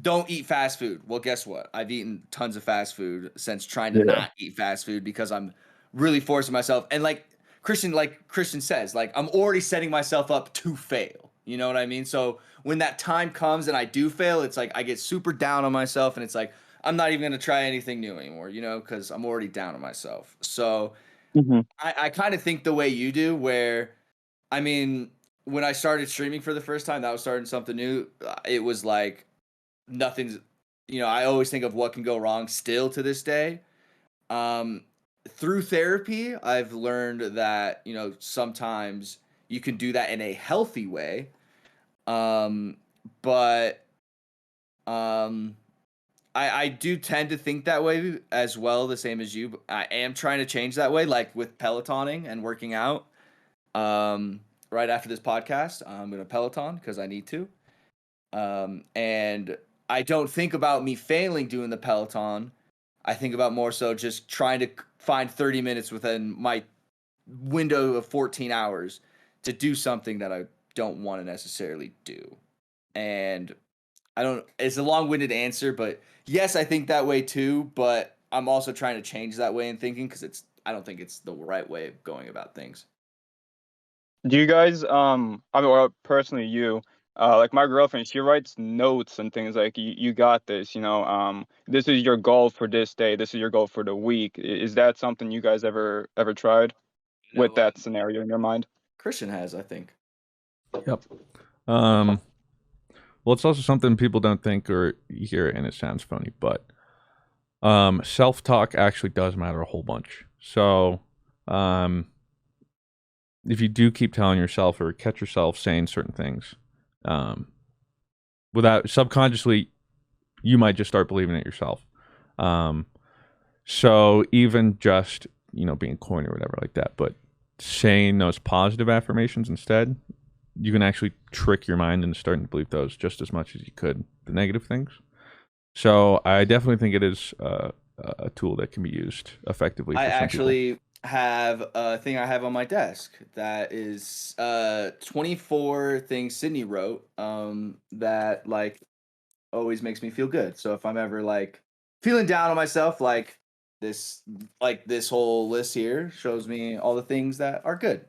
don't eat fast food. Well, guess what? I've eaten tons of fast food since trying to not eat fast food because I'm really forcing myself. And like Christian says, like I'm already setting myself up to fail. You know what I mean? So when that time comes and I do fail, it's like I get super down on myself, and it's like I'm not even gonna try anything new anymore, because I'm already down on myself. So I kind of think the way you do, where, I mean, when I started streaming for the first time, that was starting something new. It was like nothing's, I always think of what can go wrong still to this day. Through therapy, I've learned that, sometimes you can do that in a healthy way. But I do tend to think that way as well, the same as you. But I am trying to change that way, like with Pelotoning and working out. Right after this podcast, I'm going to Peloton because I need to. And I don't think about me failing doing the Peloton. I think about more so just trying to find 30 minutes within my window of 14 hours to do something that I don't want to necessarily do. And it's a long-winded answer, but yes, I think that way too, but I'm also trying to change that way in thinking because I don't think it's the right way of going about things. Do you guys, or personally you, like my girlfriend, she writes notes and things like, you got this, this is your goal for this day, this is your goal for the week. Is that something you guys ever tried with that scenario in your mind? Christian has, I think. Yep. Well, it's also something people don't think or hear, and it sounds funny, but self-talk actually does matter a whole bunch. So, if you do keep telling yourself or catch yourself saying certain things, without subconsciously, you might just start believing it yourself. So even just, being corny or whatever like that, but saying those positive affirmations instead, you can actually trick your mind into starting to believe those just as much as you could the negative things. So I definitely think it is a tool that can be used effectively. For some people. Have a thing I have on my desk that is 24 things Sydney wrote that like always makes me feel good. So if I'm ever like feeling down on myself, like this whole list here shows me all the things that are good.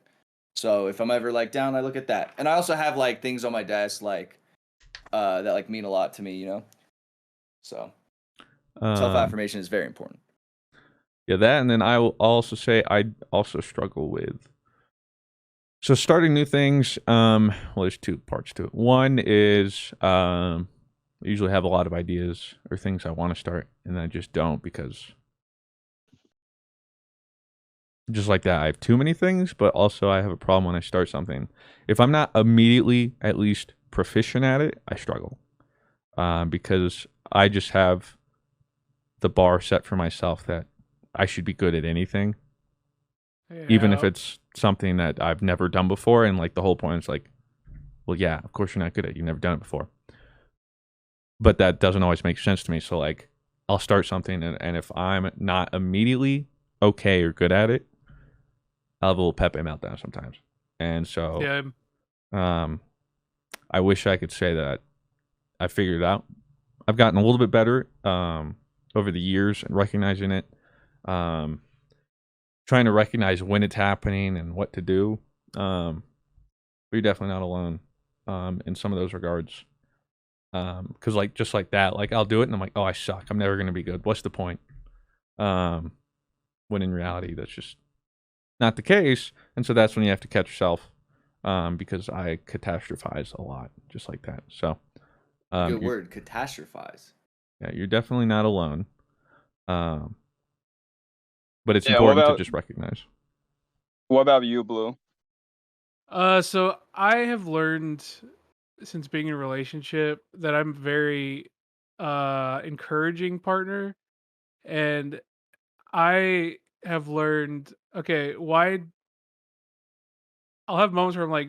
So if I'm ever like down, I look at that. And I also have like things on my desk like that like mean a lot to me, So self-affirmation is very important. Yeah, that, and then I will also say I also struggle with. So starting new things, well, there's two parts to it. One is I usually have a lot of ideas or things I want to start, and I just don't because just like that, I have too many things, but also I have a problem when I start something. If I'm not immediately at least proficient at it, I struggle because I just have the bar set for myself that I should be good at anything, even if Yeah. it's something that I've never done before. And like the whole point is like, well, yeah, of course you're not good at it. You've never done it before. But that doesn't always make sense to me. So like I'll start something and if I'm not immediately okay or good at it, I'll have a little Pepe meltdown sometimes. And so Yeah. I wish I could say that I figured it out. I've gotten a little bit better over the years and recognizing it. Trying to recognize when it's happening and what to do. But you're definitely not alone in some of those regards. Because like just like that, like I'll do it and I'm like, oh, I suck. I'm never gonna be good. What's the point? When in reality, that's just not the case. And so that's when you have to catch yourself. Because I catastrophize a lot, just like that. So Good word, catastrophize. Yeah, you're definitely not alone. But it's Yeah, important to just recognize. What about you, Blue? So I have learned since being in a relationship that I'm very encouraging partner, and I have learned, okay, why I'll have moments where I'm like,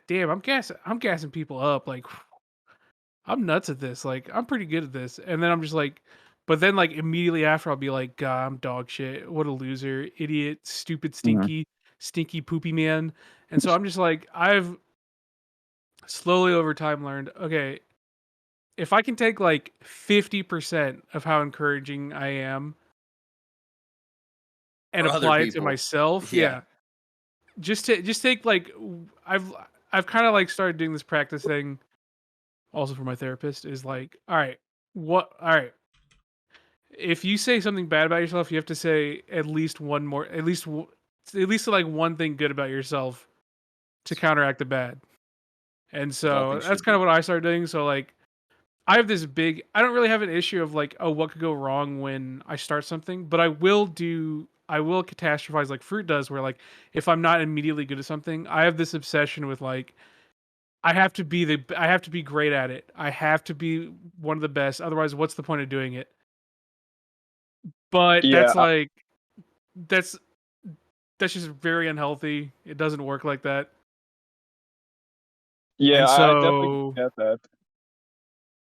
damn, I'm gassing people up, like I'm nuts at this, like I'm pretty good at this, and then I'm just like, but then like immediately after I'll be like, God, I'm dog shit, what a loser, idiot, stupid, stinky poopy man. And so I'm just like, I've slowly over time learned, okay, if I can take like 50% of how encouraging I am and For other apply it to people. myself, Yeah. just take like I've kind of like started doing this practice thing also for my therapist is like, all right, if you say something bad about yourself, you have to say at least one more, at least like one thing good about yourself to counteract the bad. And so that's kind of what I started doing. So like, I have this big. I don't really have an issue of like, oh, what could go wrong when I start something, but I will catastrophize like Fruit does, where like if I'm not immediately good at something, I have this obsession with like I have to be great at it. I have to be one of the best. Otherwise, what's the point of doing it? But Yeah, that's just very unhealthy. It doesn't work like that. yeah, And I definitely so get that.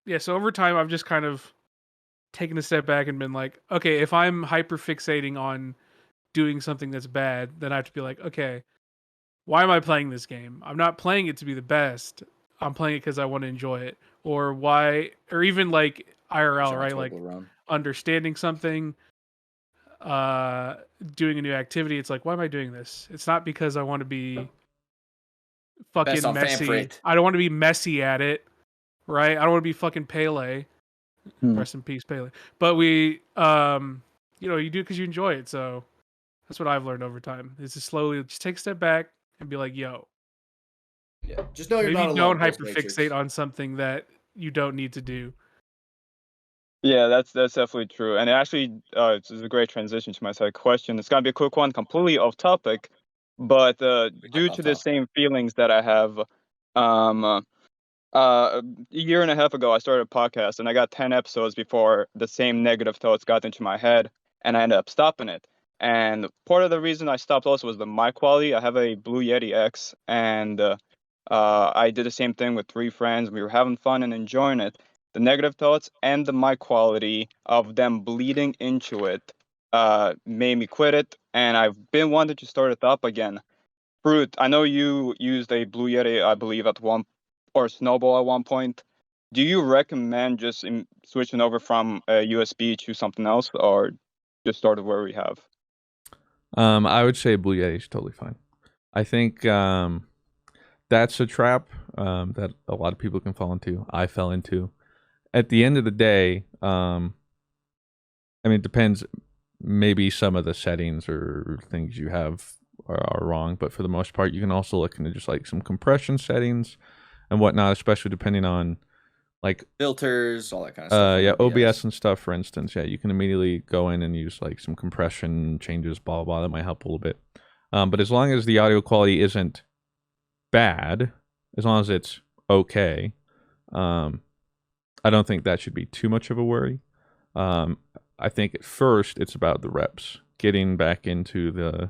yeah, so over time I've just kind of taken a step back and been like, okay, if I'm hyper fixating on doing something that's bad, then I have to be like, okay, why am I playing this game? I'm not playing it to be the best. I'm playing it because I want to enjoy it. Or why, or even like IRL, right? Like understanding something, doing a new activity. It's like, why am I doing this? It's not because I want to be fucking messy. I don't want to be messy at it, right? I don't want to be fucking Pele. Rest in peace, Pele. But we, you do it because you enjoy it. So that's what I've learned over time. Is to slowly just take a step back and be like, yo. Yeah, just know you're maybe not alone. Don't hyperfixate on something that you don't need to do. Yeah, that's definitely true. And actually, it's a great transition to my second question. It's gonna be a quick one, completely off topic, but due to the same feelings that I have, a year and a half ago, I started a podcast, and I got 10 episodes before the same negative thoughts got into my head, and I ended up stopping it. And part of the reason I stopped also was the mic quality. I have a Blue Yeti X, and I did the same thing with 3 friends. We were having fun and enjoying it. The negative thoughts and the mic quality of them bleeding into it made me quit it, and I've been wanting to start it up again. Fruit, I know you used a Blue Yeti, I believe, or Snowball at one point. Do you recommend just switching over from a USB to something else, or just start it where we have? I would say Blue Yeti is totally fine. I think that's a trap that a lot of people can fall into. I fell into. At the end of the day, I mean, it depends. maybe some of the settings or things you have are wrong, but for the most part, you can also look into just like some compression settings and whatnot, especially depending on like filters, all that kind of stuff. yeah, OBS and stuff, for instance. Yeah, you can immediately go in and use like some compression changes, blah blah blah. That might help a little bit. But as long as the audio quality isn't bad, as long as it's okay, I don't think that should be too much of a worry. I think at first it's about the reps, getting back into the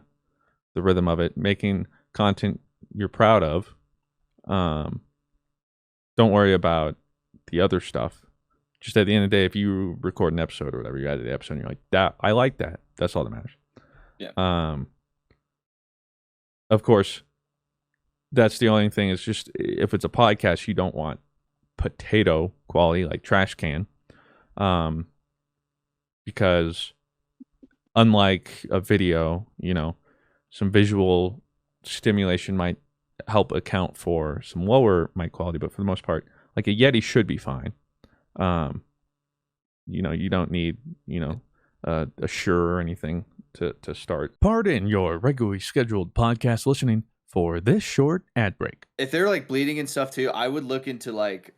rhythm of it, making content you're proud of. Don't worry about the other stuff. Just at the end of the day, if you record an episode or whatever, you edit the episode and you're like, that I like that. That's all that matters. Yeah. Of course, that's the only thing. Is just if it's a podcast, you don't want potato quality like trash can. Because unlike a video, you know, some visual stimulation might help account for some lower mic quality, but for the most part, like a Yeti should be fine. You know, you don't need, you know, a Shure or anything to start. Pardon your regularly scheduled podcast listening for this short ad break. If they're like bleeding and stuff too, I would look into like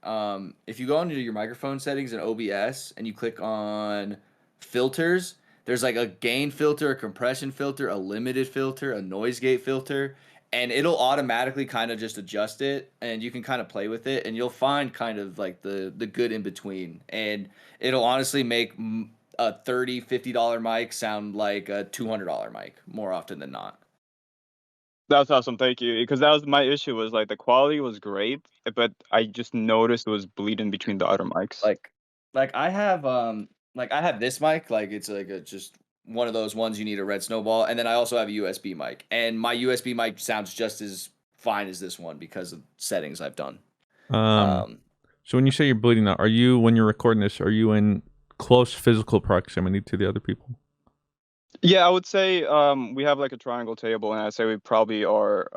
if you go into your microphone settings in OBS and you click on filters, there's like a gain filter, a compression filter, a limited filter, a noise gate filter, and it'll automatically kind of just adjust it, and you can kind of play with it, and you'll find kind of like the good in between, and it'll honestly make a $30-$50 mic sound like a $200 mic more often than not. That's awesome, thank you. Because that was my issue, was like the quality was great, but I just noticed it was bleeding between the other mics. Like I have this mic, like it's like a just one of those ones you need a red snowball, and then I also have a USB mic, and my USB mic sounds just as fine as this one because of settings I've done. So when you say you're bleeding out, are you, when you're recording this, are you in close physical proximity to the other people? Yeah, I would say we have like a triangle table, and I'd say we probably are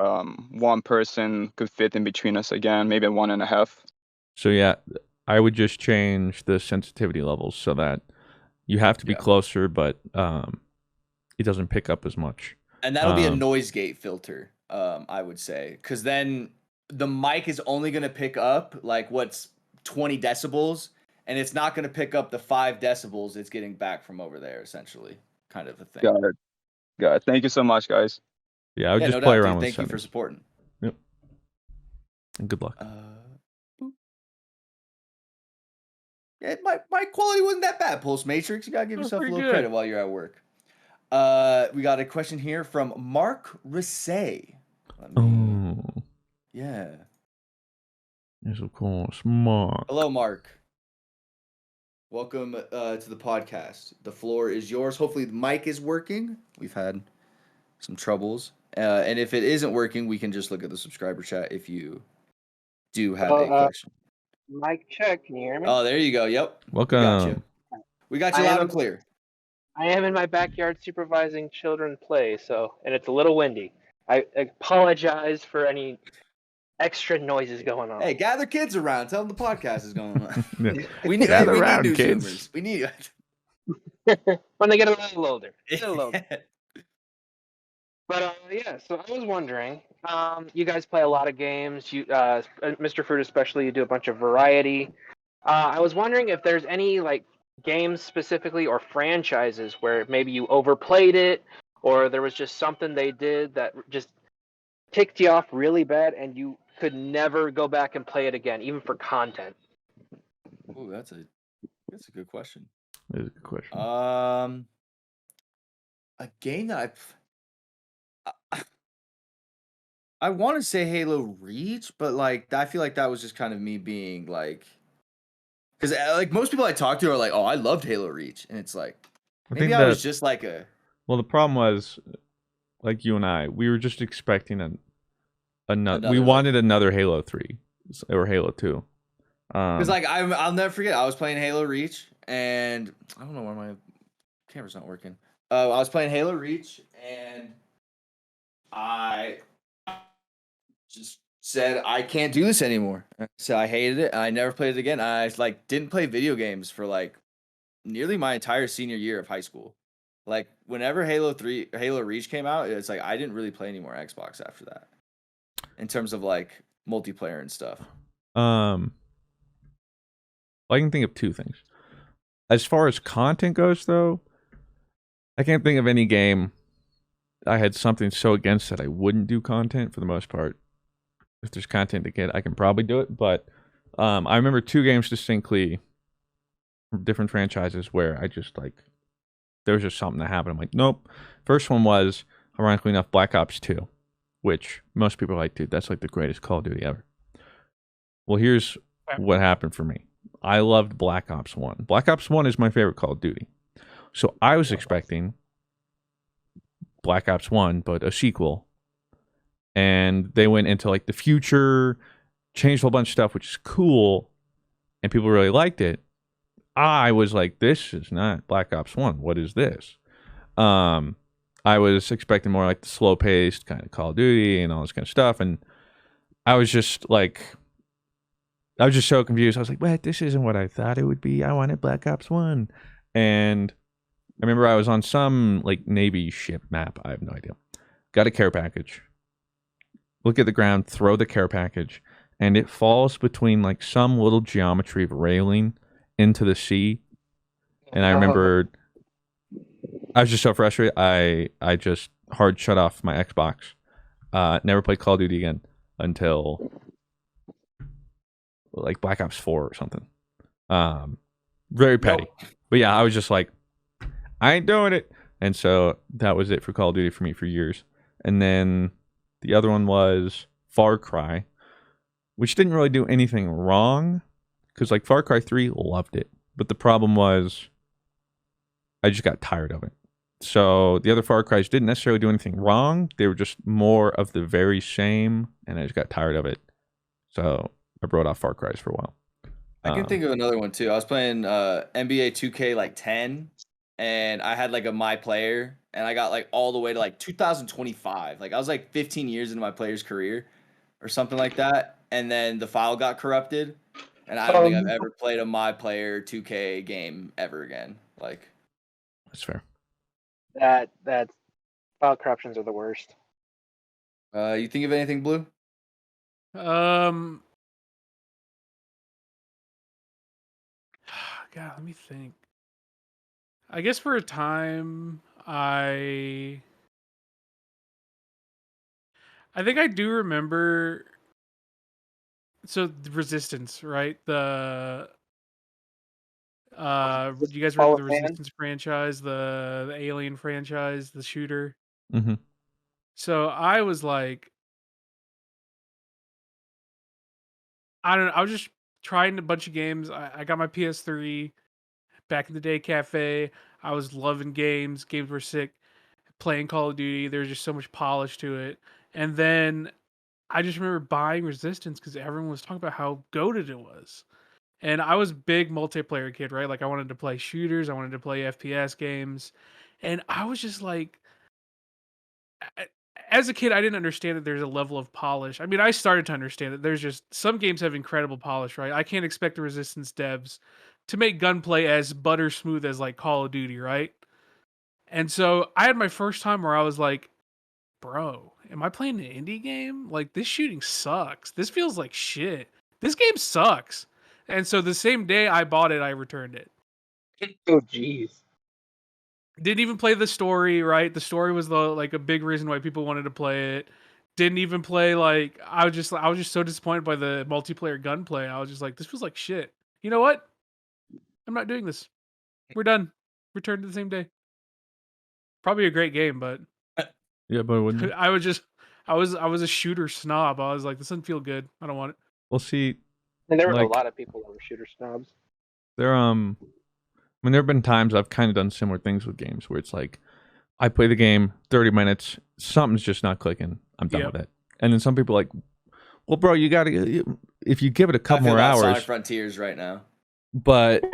one person could fit in between us again, maybe 1.5. So yeah, I would just change the sensitivity levels so that you have to be closer, but it doesn't pick up as much. And that'll be a noise gate filter, I would say, because then the mic is only going to pick up like what's 20 decibels, and it's not going to pick up the 5 decibels it's getting back from over there, essentially. Kind of a thing. Got it. Thank you so much, guys. Yeah, I would just play around with Thank settings. you for supporting. Yep. And good luck. Yeah, my quality wasn't that bad, Pulse Matrix. You gotta give yourself a little credit while you're at work. We got a question here from Mark Rissay. Yeah. Yes, of course. Mark. Hello, Mark. Welcome to the podcast. The floor is yours. Hopefully the mic is working. We've had some troubles. And if it isn't working, we can just look at the subscriber chat if you do have a question. Mic check. Can you hear me? Oh, there you go. Yep. Welcome. We got you loud and clear. I am in my backyard supervising children play, and it's a little windy. I apologize for any extra noises going on. Hey, gather kids around. Tell them the podcast is going on. We need around, kids. Zoomers. We need when they get a little older. But yeah, so I was wondering, you guys play a lot of games. You, Mr. Fruit especially, you do a bunch of variety. I was wondering if there's any like games specifically or franchises where maybe you overplayed it, or there was just something they did that just ticked you off really bad, and you could never go back and play it again, even for content. Oh, that's a good question. That is a good question. A game that I want to say Halo Reach, but like I feel like that was just kind of me being like, because like most people I talk to are like, oh, I loved Halo Reach, and it's like maybe I was just like a. Well, the problem was, like you and I, we were just expecting another. We wanted another Halo 3 or Halo 2. Because like I'll never forget, I was playing Halo Reach, and I don't know why my camera's not working. I was playing Halo Reach, and I just said I can't do this anymore. So I hated it, and I never played it again. I like didn't play video games for like nearly my entire senior year of high school. Like whenever Halo Reach came out, it's like I didn't really play any more Xbox after that. In terms of like multiplayer and stuff. Well, I can think of two things. As far as content goes, though, I can't think of any game I had something so against that I wouldn't do content for the most part. If there's content to get, I can probably do it. But I remember two games distinctly from different franchises where I just like, there was just something that happened. I'm like, nope. First one was, ironically enough, Black Ops 2, which most people are like, dude, that's like the greatest Call of Duty ever. Well, here's what happened for me. I loved Black Ops 1. Black Ops 1 is my favorite Call of Duty. So I was expecting Black Ops 1, but a sequel. And they went into like the future, changed a whole bunch of stuff, which is cool. And people really liked it. I was like, this is not Black Ops 1. What is this? I was expecting more like the slow-paced kind of Call of Duty and all this kind of stuff. And I was just like, I was just so confused. I was like, what? This isn't what I thought it would be. I wanted Black Ops 1. And I remember I was on some like Navy ship map. I have no idea. Got a care package. Look at the ground, throw the care package, and it falls between like some little geometry of railing into the sea. And I remember I was just so frustrated. I just hard shut off my Xbox. Never played Call of Duty again until like Black Ops 4 or something. Very petty. Nope. But yeah, I was just like, I ain't doing it. And so that was it for Call of Duty for me for years. And then the other one was Far Cry, which didn't really do anything wrong. Because like Far Cry 3, loved it. But the problem was I just got tired of it. So the other Far Cries didn't necessarily do anything wrong. They were just more of the very same. And I just got tired of it. So I brought off Far Cries for a while. I can think of another one too. I was playing NBA 2K like 10, and I had like a my player, and I got like all the way to like 2025. Like I was like 15 years into my player's career, or something like that. And then the file got corrupted, and I don't think I've ever played a my player 2K game ever again. Like that's fair. That file corruptions are the worst. You think of anything, Blue? God, let me think. I guess for a time, I think I do remember. So the Resistance, right? The do you guys remember the Resistance franchise, the Alien franchise, the shooter? Mm-hmm. So I was like, I don't know. I was just trying a bunch of games. I got my PS3 back in the day, cafe. I was loving games. Games were sick. Playing Call of Duty, there's just so much polish to it. And then I just remember buying Resistance because everyone was talking about how goated it was. And I was a big multiplayer kid, right? Like I wanted to play shooters, I wanted to play FPS games. And I was just like, as a kid, I didn't understand that there's a level of polish. I mean, I started to understand that there's just some games have incredible polish, right? I can't expect the Resistance devs to make gunplay as butter smooth as like Call of Duty, right? And so I had my first time where I was like, bro, am I playing an indie game? Like this shooting sucks. This feels like shit. This game sucks. And so the same day I bought it, I returned it. Oh, jeez. Didn't even play the story, right? The story was like a big reason why people wanted to play it. Didn't even play like I was just so disappointed by the multiplayer gunplay. I was just like, this feels like shit. You know what? I'm not doing this. We're done. Returned to the same day. Probably a great game, but yeah, but wouldn't I was a shooter snob. I was like, this doesn't feel good. I don't want it. Well, see, and there were a lot of people that were shooter snobs. There have been times I've kind of done similar things with games where it's like, I play the game 30 minutes, something's just not clicking, I'm done with it. And then some people are like, well, bro, you gotta, if you give it a couple more hours. Sonic Frontiers right now. But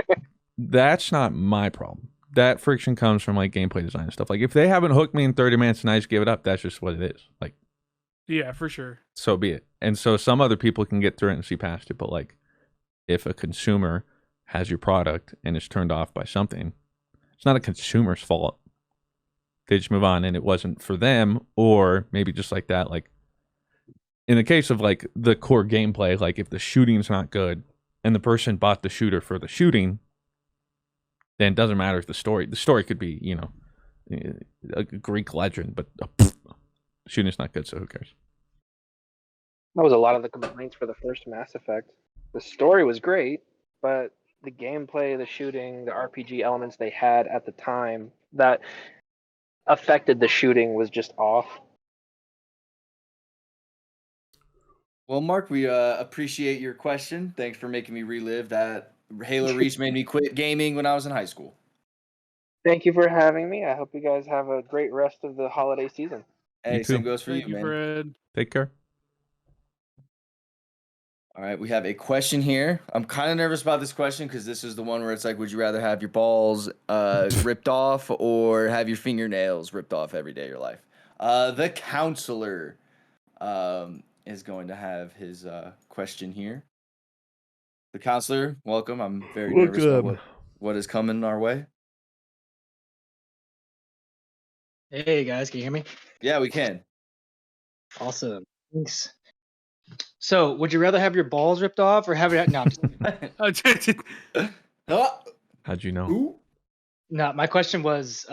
that's not my problem. That friction comes from like gameplay design and stuff. Like if they haven't hooked me in 30 minutes and I just give it up, that's just what it is. Like, yeah, for sure. So be it. And so some other people can get through it and see past it. But like, if a consumer has your product and is turned off by something, it's not a consumer's fault. they just move on and it wasn't for them, or maybe just like that, like in the case of like the core gameplay, like if the shooting's not good and the person bought the shooter for the shooting, then it doesn't matter if the story could be, you know, a Greek legend, but shooting's not good, so who cares? That was a lot of the complaints for the first Mass Effect. The story was great, but the gameplay, the shooting, the RPG elements they had at the time that affected the shooting was just off. Well, Mark, we appreciate your question. Thanks for making me relive that Halo Reach made me quit gaming when I was in high school. Thank you for having me. I hope you guys have a great rest of the holiday season. Hey, too. same goes for Thank you, you, man. Fred. Take care. All right, we have a question here. I'm kind of nervous about this question because this is the one where it's like, would you rather have your balls ripped off or have your fingernails ripped off every day of your life? The counselor is going to have his question here. The counselor, welcome. I'm very nervous about what is coming our way. Hey guys, can you hear me? Yeah, we can. Awesome. Thanks. So, would you rather have your balls ripped off or have it? No, Oh, How'd you know? who? no. My question was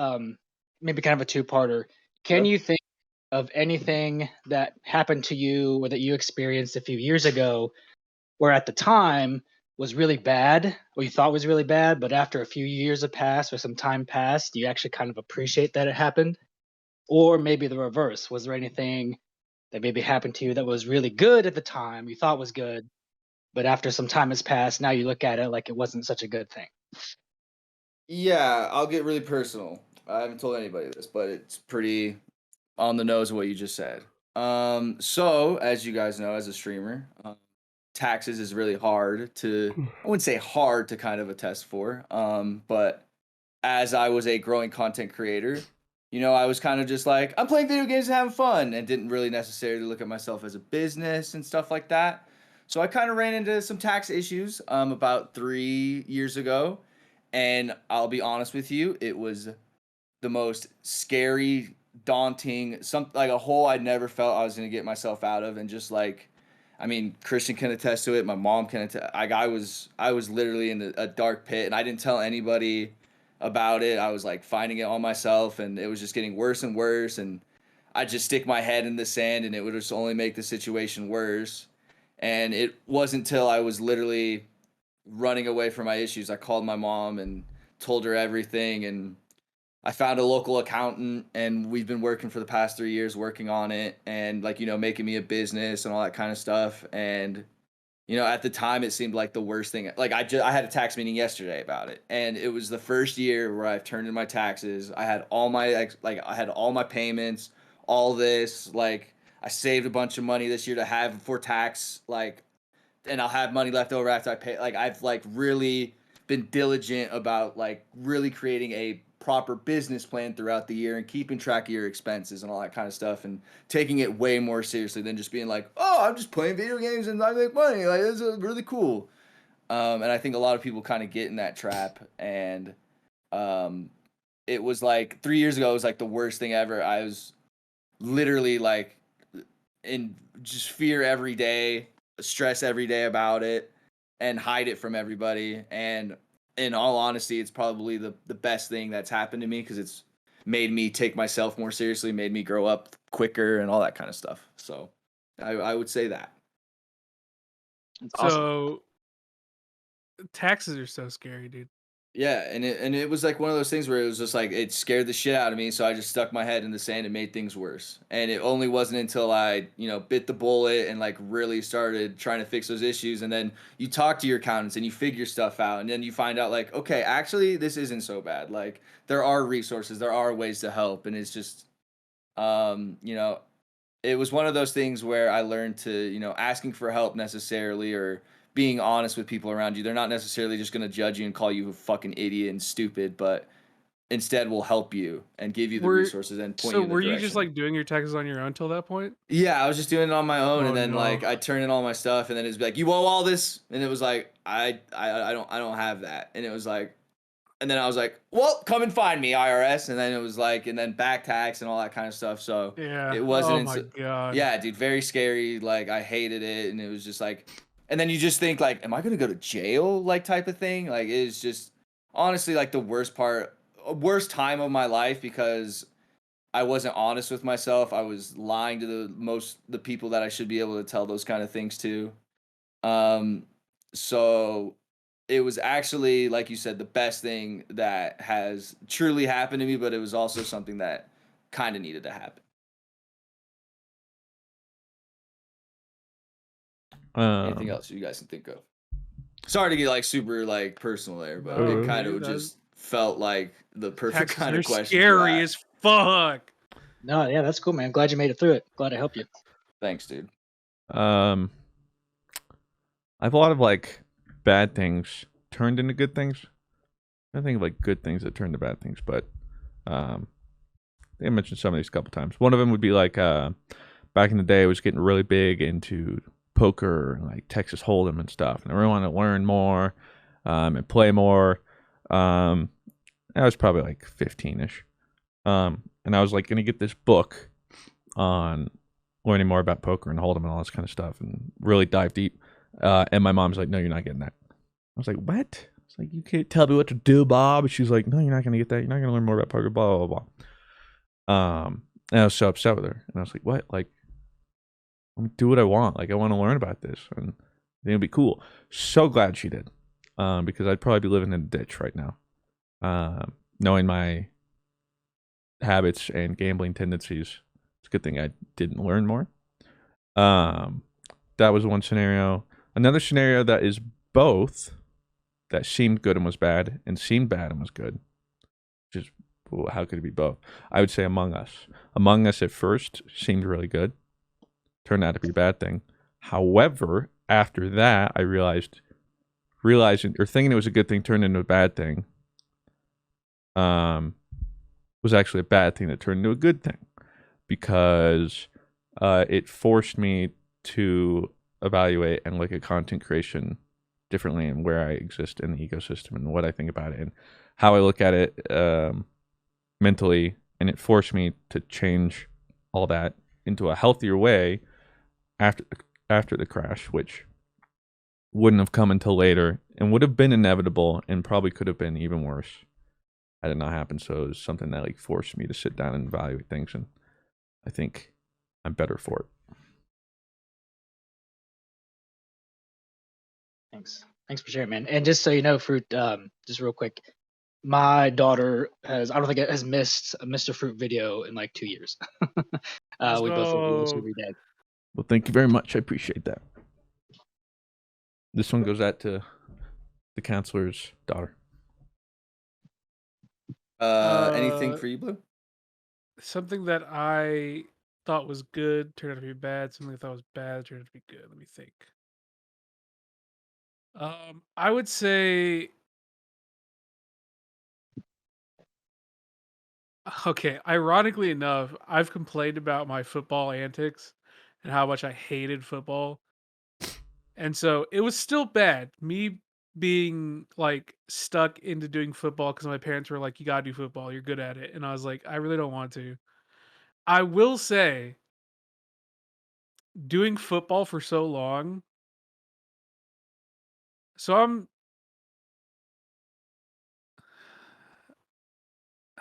maybe kind of a two-parter. Can you think of anything that happened to you or that you experienced a few years ago, where at the time was really bad, or you thought was really bad, but after a few years have passed or some time passed, you actually kind of appreciate that it happened? Or maybe the reverse. Was there anything that maybe happened to you that was really good at the time, you thought was good, but after some time has passed, now you look at it like it wasn't such a good thing? Yeah, I'll get really personal. I haven't told anybody this, but it's pretty on the nose of what you just said. So as you guys know, as a streamer, taxes is really hard to, I wouldn't say hard to kind of attest for. But as I was a growing content creator, you know, I was kind of just like, I'm playing video games and having fun, and didn't really necessarily look at myself as a business and stuff like that. So I kind of ran into some tax issues about 3 years ago. And I'll be honest with you, it was the most scary, daunting, like a hole I never felt I was going to get myself out of. And just like, I mean, Christian can attest to it. My mom can attest. Like I was literally in a dark pit, and I didn't tell anybody about it. I was like finding it on myself, and it was just getting worse and worse. And I just stick my head in the sand, and it would just only make the situation worse. And it wasn't until I was literally running away from my issues, I called my mom and told her everything, and I found a local accountant, and we've been working for the past 3 years working on it, and like, you know, making me a business and all that kind of stuff. And you know, at the time it seemed like the worst thing. Like I had a tax meeting yesterday about it, and it was the first year where I've turned in my taxes. I had all my I had all my payments, all this, like I saved a bunch of money this year to have for tax, like, and I'll have money left over after I pay. Like I've like really been diligent about like really creating a proper business plan throughout the year and keeping track of your expenses and all that kind of stuff, and taking it way more seriously than just being like, oh, I'm just playing video games and I make money. Like this is really cool. And I think a lot of people kind of get in that trap. And it was like 3 years ago, it was like the worst thing ever. I was literally like in just fear every day, stress every day about it, and hide it from everybody. And in all honesty, it's probably the best thing that's happened to me, because it's made me take myself more seriously, made me grow up quicker and all that kind of stuff. So I would say that. It's awesome. So taxes are so scary, dude. Yeah, and it was like one of those things where it was just like it scared the shit out of me, so I just stuck my head in the sand and made things worse. And it only wasn't until I, you know, bit the bullet and like really started trying to fix those issues, and then you talk to your accountants and you figure stuff out, and then you find out like, okay, actually this isn't so bad. Like there are resources, there are ways to help, and it's just you know, it was one of those things where I learned to, you know, asking for help necessarily, or being honest with people around you. They're not necessarily just going to judge you and call you a fucking idiot and stupid, but instead will help you and give you the resources and point you in the were direction. you just like doing your taxes on your own till that point? Yeah, I was just doing it on my own, Oh, and then no. like I turn in all my stuff, and then it's like, you owe all this, and it was like I don't have that, and it was like, And then I was like, well, come and find me, IRS. And then it was like, and then back tax and all that kind of stuff. So Yeah. it wasn't. Oh my god. Yeah, dude, very scary. Like I hated it, and it was just like, and then you just think like, am I gonna go to jail? Like type of thing. Like it is just honestly like the worst time of my life because I wasn't honest with myself. I was lying to the people that I should be able to tell those kind of things to. So it was actually, like you said, the best thing that has truly happened to me, but it was also something that kind of needed to happen. Anything else you guys can think of? Sorry to get like super like personal there, but it kind of just felt like the perfect kind of question. Scary as fuck. No, yeah, that's cool, man. Glad you made it through it. Glad I helped you. Thanks, dude. I have a lot of like bad things turned into good things. I think of like good things that turn into bad things, but I mentioned some of these a couple times. One of them would be like back in the day, I was getting really big into poker, like Texas Hold'em and stuff, and I really wanted to learn more and play more. I was probably like 15-ish, and I was like gonna get this book on learning more about poker and Hold'em and all this kind of stuff, and really dive deep. And my mom's like, "No, you're not getting that." I was like, "What?" It's like, "You can't tell me what to do, Bob." And she's like, "No, you're not gonna get that. You're not gonna learn more about poker." Blah blah blah. And I was so upset with her, and I was like, "What? Like, I'm gonna do what I want. Like, I want to learn about this, and I think it'll be cool." So glad she did, because I'd probably be living in a ditch right now, knowing my habits and gambling tendencies. It's a good thing I didn't learn more. That was one scenario. Another scenario that is both, that seemed good and was bad, and seemed bad and was good. Just, well, how could it be both? I would say Among Us. Among Us at first seemed really good. Turned out to be a bad thing. However, after that, I realizing or thinking it was a good thing turned into a bad thing. Was actually a bad thing that turned into a good thing, because it forced me to evaluate and look at content creation differently, and where I exist in the ecosystem and what I think about it and how I look at it mentally. And it forced me to change all that into a healthier way after the crash, which wouldn't have come until later and would have been inevitable and probably could have been even worse had it not happened. So it was something that like forced me to sit down and evaluate things, and I think I'm better for it. Thanks for sharing, man. And just so you know, Fruit, just real quick, my daughter has missed a Mr. Fruit video in like 2 years. We both watch every day. Well, thank you very much. I appreciate that. This one goes out to the counselor's daughter. Anything for you, Blue? Something that I thought was good turned out to be bad. Something I thought was bad turned out to be good. Let me think. I would say, okay, ironically enough, I've complained about my football antics and how much I hated football. And so it was still bad. Me being like stuck into doing football because my parents were like, "You gotta do football, you're good at it." And I was like, I really don't want to. I will say, doing football for so long. So how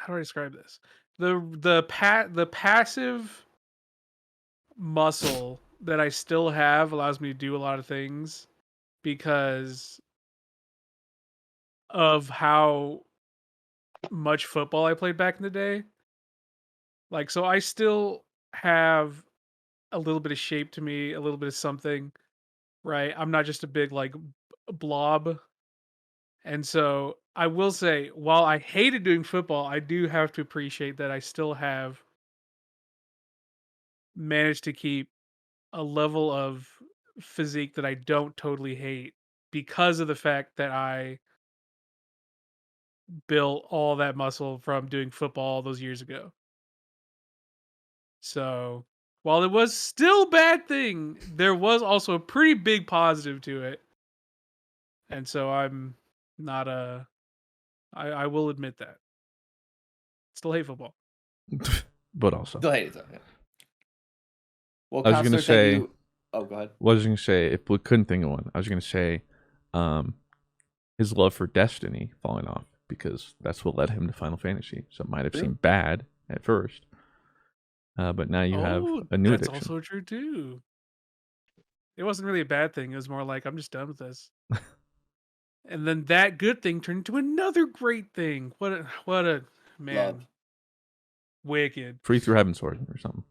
do I describe this? The passive muscle that I still have allows me to do a lot of things because of how much football I played back in the day. Like, so I still have a little bit of shape to me, a little bit of something, right? I'm not just a big like blob. And so I will say, while I hated doing football, I do have to appreciate that I still have managed to keep a level of physique that I don't totally hate because of the fact that I built all that muscle from doing football all those years ago. So while it was still a bad thing, there was also a pretty big positive to it. And so I'm not I will admit that. Still hate football. But also, Still hate it though. Yeah. Well, I was gonna Counselor, say. thank you. Oh, go ahead. What was I going to say? If we couldn't think of one, I was going to say his love for Destiny falling off, because that's what led him to Final Fantasy. So it might have seemed bad at first, but now you have a new That's addiction. also true too. It wasn't really a bad thing. It was more like, I'm just done with this. And then that good thing turned into another great thing. What a man. Love. Wicked. Free through Heaven Sword or something.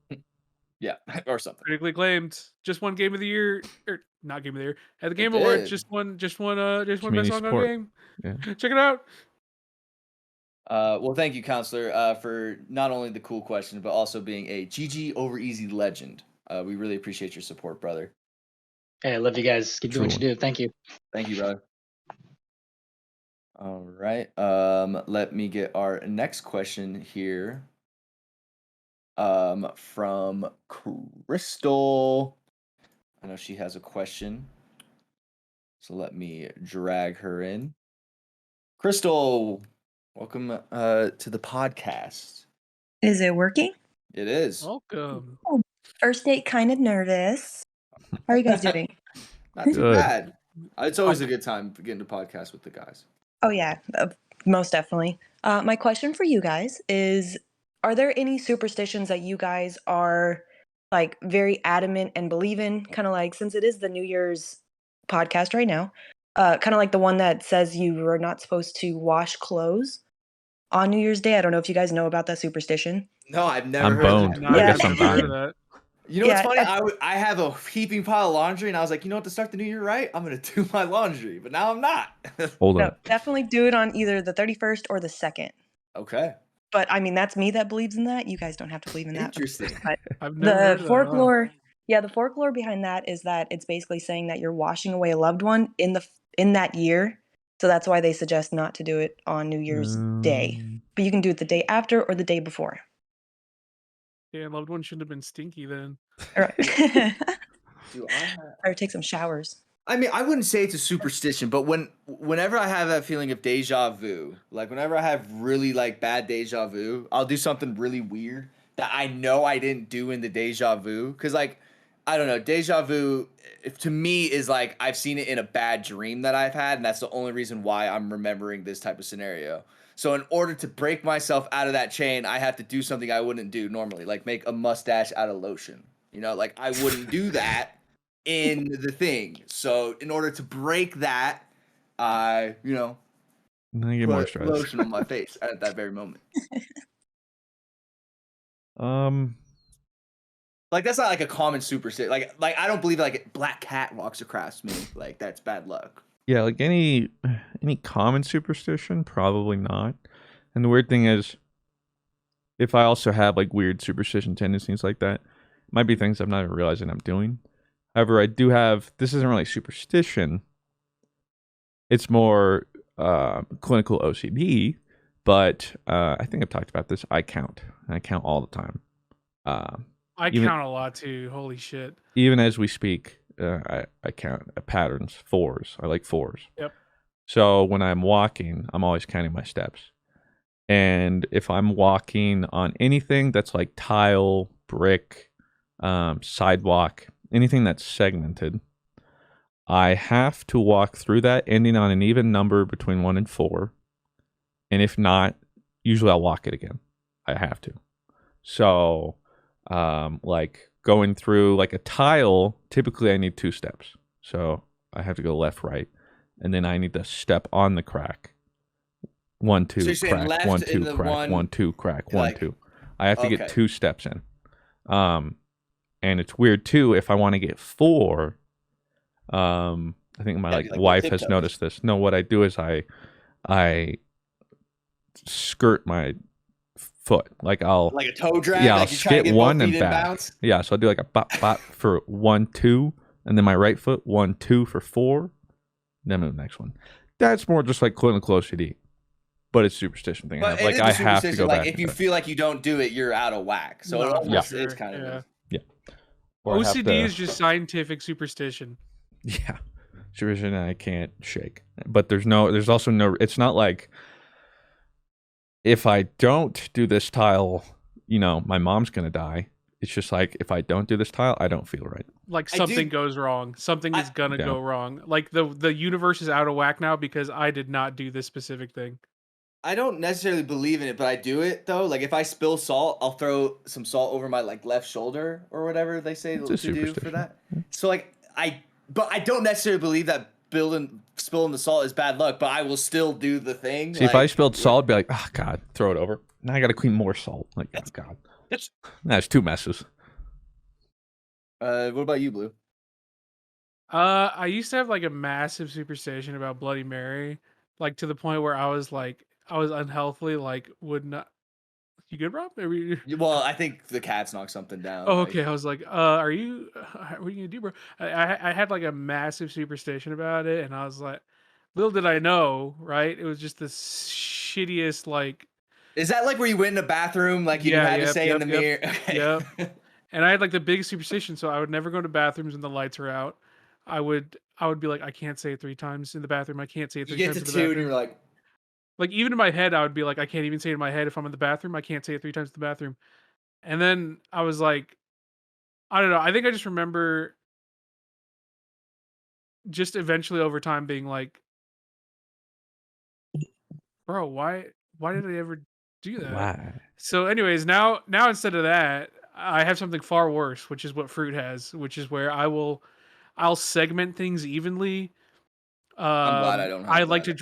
Yeah, or something. Critically acclaimed. Just won Game of the Year, or not Game of the Year. At the Game It Awards, did. just won best Community song on support. game. Yeah. Check it out. Well, thank you, Counselor, for not only the cool question, but also being a GG over easy legend. We really appreciate your support, brother. Hey, I love you guys. Keep doing what you do. Thank you. Thank you, brother. All right. Let me get our next question here. From Crystal. I know she has a question, so let me drag her in. Crystal, welcome to the podcast. Is it working? It is. Welcome. Oh, first date, kind of nervous. How are you guys doing? Not too Good. bad. It's always a good time getting to podcast with the guys. Oh, yeah, most definitely. My question for you guys is, are there any superstitions that you guys are like very adamant and believe in? Kind of like, since it is the New Year's podcast right now, kind of like the one that says you are not supposed to wash clothes on New Year's Day. I don't know if you guys know about that superstition. No, I've never I'm heard boned. of No, that. I I've guess I'm never heard of boned. that. You know what's Yeah, funny? I have a heaping pile of laundry, and I was like, you know what, to start the new year right, I'm going to do my laundry. But now I'm not. Hold No, up. definitely do it on either the 31st or the 2nd. Okay. But I mean, that's me that believes in that. You guys don't have to believe in that. Interesting. But I've never heard the of that. folklore, yeah, the folklore behind that is that it's basically saying that you're washing away a loved one in that year. So that's why they suggest not to do it on New Year's Day. But you can do it the day after or the day before. Yeah, loved one shouldn't have been stinky then. All right. Do Or take some showers. I mean, I wouldn't say it's a superstition, but whenever I have that feeling of deja vu, like whenever I have really like bad deja vu, I'll do something really weird that I know I didn't do in the deja vu. Cause like, I don't know, deja vu to me is like I've seen it in a bad dream that I've had, and that's the only reason why I'm remembering this type of scenario. So in order to break myself out of that chain, I have to do something I wouldn't do normally, like make a mustache out of lotion. You know, like I wouldn't do that in the thing. So in order to break that, I, Now you get put moisturized. lotion on my face at that very moment. Like that's not like a common superstition. Like I don't believe like a black cat walks across me. Like that's bad luck. Yeah, like any common superstition, probably not. And the weird thing is, if I also have like weird superstition tendencies like that, it might be things I'm not even realizing I'm doing. However, I do have, this isn't really superstition. It's more clinical OCD, but I think I've talked about this. I count. I count all the time. I count a lot too. Holy shit. Even as we speak, I count patterns, 4s. I like 4s. Yep. So when I'm walking, I'm always counting my steps. And if I'm walking on anything that's like tile, brick, sidewalk, anything that's segmented, I have to walk through that ending on an even number between 1 and 4. And if not, usually I'll walk it again. I have to. So, like going through like a tile, typically I need 2 steps. So I have to go left, right. And then I need to step on the crack. 1, 2, So you're saying crack, left 1, in 2, the crack, one- 1, 2, crack, 1, like- 2. I have to Okay. get 2 steps in. And it's weird too, if I want to get 4, I think my Yeah, like like wife little has tiptoes. noticed this. No, what I do is I skirt my foot. Like I'll Like a toe drag. Yeah, I'll like you try to skip get 1 both and feet in back. bounce? Yeah, so I'll do like a bop bop for 1, 2, and then my right foot 1, 2 for 4, then move the next one. That's more just like clinical OCD, but it's a superstition thing. But Like it is I a have to superstition, go like back. if and you back. feel like you don't do it, you're out of whack. So No, it for almost sure, is kind of yeah. Or I have OCD to- is just scientific superstition. Yeah, superstition I can't shake. But there's also no. It's not like if I don't do this tile, my mom's gonna die. It's just like if I don't do this tile, I don't feel right. Like something goes wrong. Something is gonna go wrong. Like the universe is out of whack now because I did not do this specific thing. I don't necessarily believe in it, but I do it though. Like if I spill salt, I'll throw some salt over my left shoulder or whatever they say to do for that. So but I don't necessarily believe that spilling the salt is bad luck, but I will still do the thing. See, if I spilled salt, I'd be like, oh God, throw it over. Now I got to clean more salt. Like, oh God, that's two messes. What about you, Blue? I used to have like a massive superstition about Bloody Mary, like to the point where I was unhealthily would not. You good, Rob? Well, I think the cats knocked something down. Oh, okay. I was like, are you? What are you gonna do, bro? I had like a massive superstition about it, and I was like, little did I know, right? It was just the shittiest like. Is that like where you went in the bathroom, like you had to say in the mirror? Okay. Yep. And I had like the biggest superstition, so I would never go to bathrooms when the lights are out. I would be like, I can't say it 3 times in the bathroom. I can't say it 3 times in the bathroom. You get to 2 and you're like even in my head, I would be like, I can't even say it in my head if I'm in the bathroom. I can't say it 3 times in the bathroom. And then I was like, I don't know. I think I just remember just eventually over time being like, bro, why did I ever do that? Why? So anyways, now instead of that, I have something far worse, which is what fruit has, which is where I'll segment things evenly. I'm glad I don't have I like to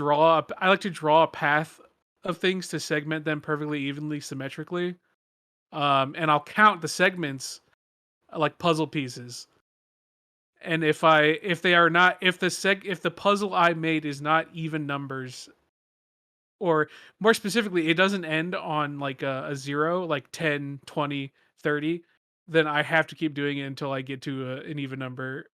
draw a path of things to segment them perfectly evenly, symmetrically. And I'll count the segments like puzzle pieces. And if the puzzle I made is not even numbers, or more specifically, it doesn't end on like a 0, like 10, 20, 30, then I have to keep doing it until I get to an even number.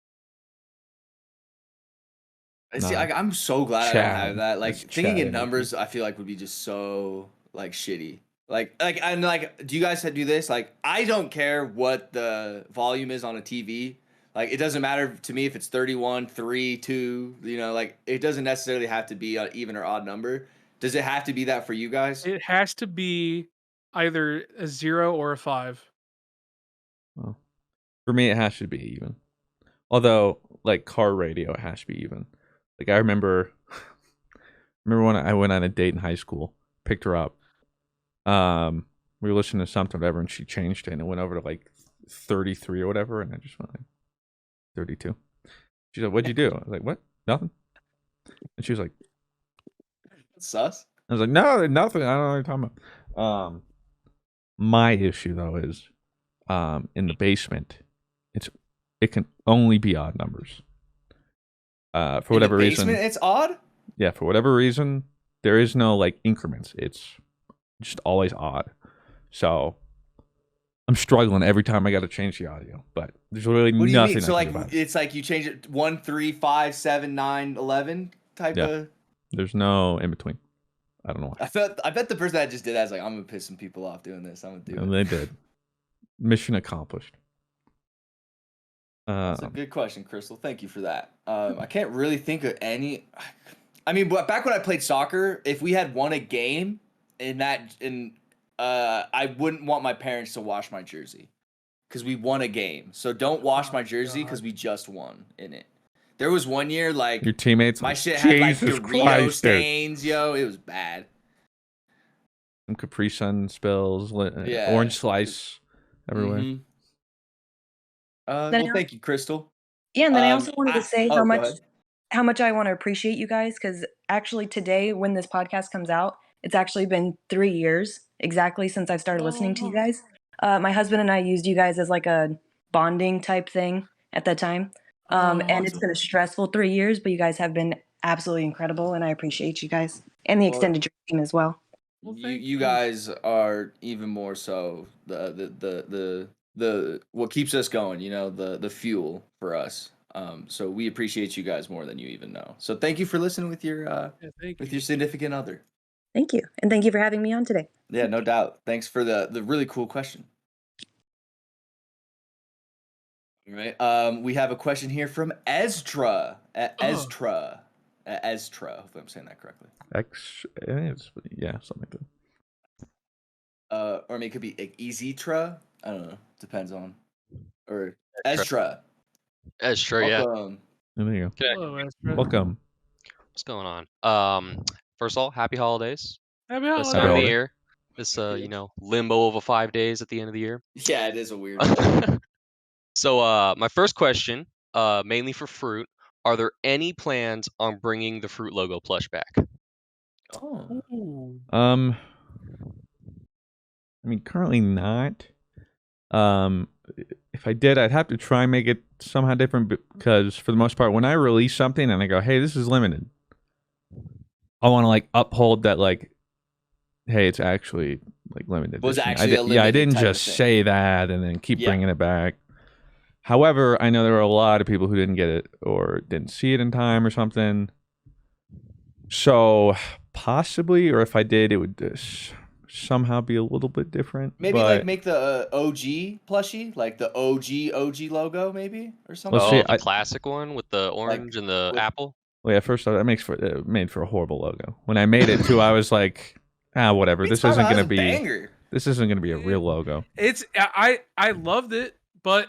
See, I'm so glad I don't have that. Like thinking in numbers, I feel like would be just so like shitty. I'm like, do you guys do this? Like, I don't care what the volume is on a TV. Like, it doesn't matter to me if it's 31, 3, 2. Like it doesn't necessarily have to be an even or odd number. Does it have to be that for you guys? It has to be either a 0 or a 5. Well, for me, it has to be even. Although, like car radio, it has to be even. Like I remember when I went on a date in high school, picked her up. We were listening to something, whatever, and she changed it and it went over to like 33 or whatever, and I just went like 32. She's like, "What'd you do?" I was like, "What? Nothing." And she was like, "Sus?" I was like, "No, nothing. I don't know what you're talking about." My issue though is, in the basement, it can only be odd numbers. For whatever reason, it's odd. Yeah, for whatever reason, there is no like increments. It's just always odd. So I'm struggling every time I got to change the audio, but there's really what do nothing. You mean? So like it's like you change it 1, 3, 5, 7, 9, 11 type of. There's no in between. I don't know why. I bet the person that just did that is like, I'm gonna piss some people off doing this. I'm gonna do it. And they did. Mission accomplished. That's a good question, Crystal. Thank you for that. I can't really think of any. I mean, back when I played soccer, if we had won a game I wouldn't want my parents to wash my jersey because we won a game. So don't wash my jersey because we just won in it. There was one year like your teammates. My shit had like Dorito stains, yo. It was bad. Some Capri Sun spills. Orange slice everywhere. Mm-hmm. Well, thank you, Crystal. Yeah, and then I also wanted to say how much I want to appreciate you guys, because actually today, when this podcast comes out, it's actually been 3 years exactly since I've started listening to you guys. My husband and I used you guys as like a bonding type thing at that time. And it's been a stressful 3 years, but you guys have been absolutely incredible, and I appreciate you guys and the extended team as well. You guys are even more so the what keeps us going, the fuel for us. So we appreciate you guys more than you even know. So thank you for listening with your significant other. Thank you. And thank you for having me on today. Yeah, no doubt. Thanks for the really cool question. All right. We have a question here from Ezra. Ezra. Hopefully I'm saying that correctly. Yeah, something like that. or I mean, it could be like Easytra. I don't know. Depends on. Or Eztra. Eztra, yeah. Welcome. There you go. Hello, Ezra. Welcome. What's going on? First of all, happy holidays. Happy This holidays. time of the holidays. year. This limbo of a 5 days at the end of the year. Yeah, it is a weird one. So my first question, mainly for Fruit, are there any plans on bringing the Fruit logo plush back? Oh. Ooh. I mean, currently not. If I did, I'd have to try and make it somehow different because for the most part, when I release something and I go, hey, this is limited, I want to like uphold that, like, hey, it's actually like limited. Was edition. actually a yeah, I limited didn't type of just thing. say that and then keep Yeah. bringing it back. However, I know there were a lot of people who didn't get it or didn't see it in time or something. So possibly, or if I did, it would somehow be a little bit different. Maybe but like make the OG plushie, like the OG logo, maybe or something. Let's see, the I- classic one with the orange and the with- apple? well, yeah, first off, that made for a horrible logo. When I made it too, I was like, whatever. This isn't gonna be. Banger. This isn't gonna be a real logo. It's I loved it, but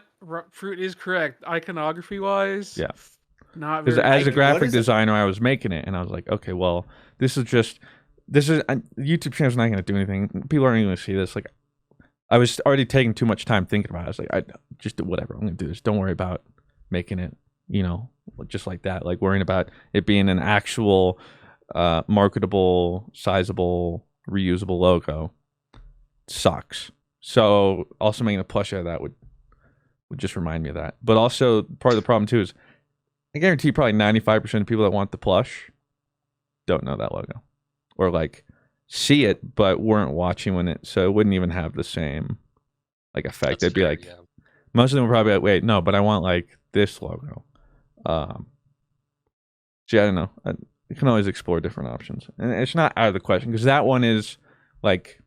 Fruit is correct. Iconography wise, Yeah. not Because very. as a What graphic is it? designer, I was making it, and I was like, okay, well, this is YouTube channel's not gonna do anything. People aren't even gonna see this. Like, I was already taking too much time thinking about it. I was like, I just do whatever. I'm gonna do this. Don't worry about making it. Just like that. Like worrying about it being an actual, marketable, sizable, reusable logo sucks. So also making a plush out of that would just remind me of that. But also part of the problem too is I guarantee probably 95% of people that want the plush don't know that logo or like see it but weren't watching when it wouldn't even have the same like effect. That's They'd be fair, like, yeah. most of them were probably like, wait, no, but I want like this logo. So yeah, I don't know. You can always explore different options, and it's not out of the question because that one is like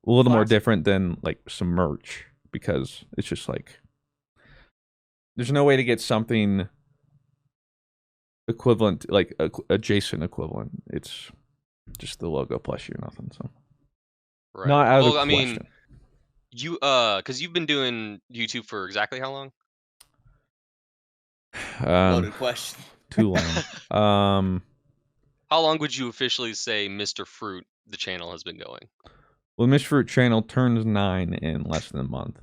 a little more Classic. different than like some merch because it's just like there's no way to get something equivalent, like adjacent equivalent. It's just the logo plushie or nothing. So Right. not out of Well, the I mean, question. you because you've been doing YouTube for exactly how long? Loaded question. Too long. How long would you officially say Mr. Fruit, the channel, has been going? Well, Miss Fruit channel turns 9 in less than a month.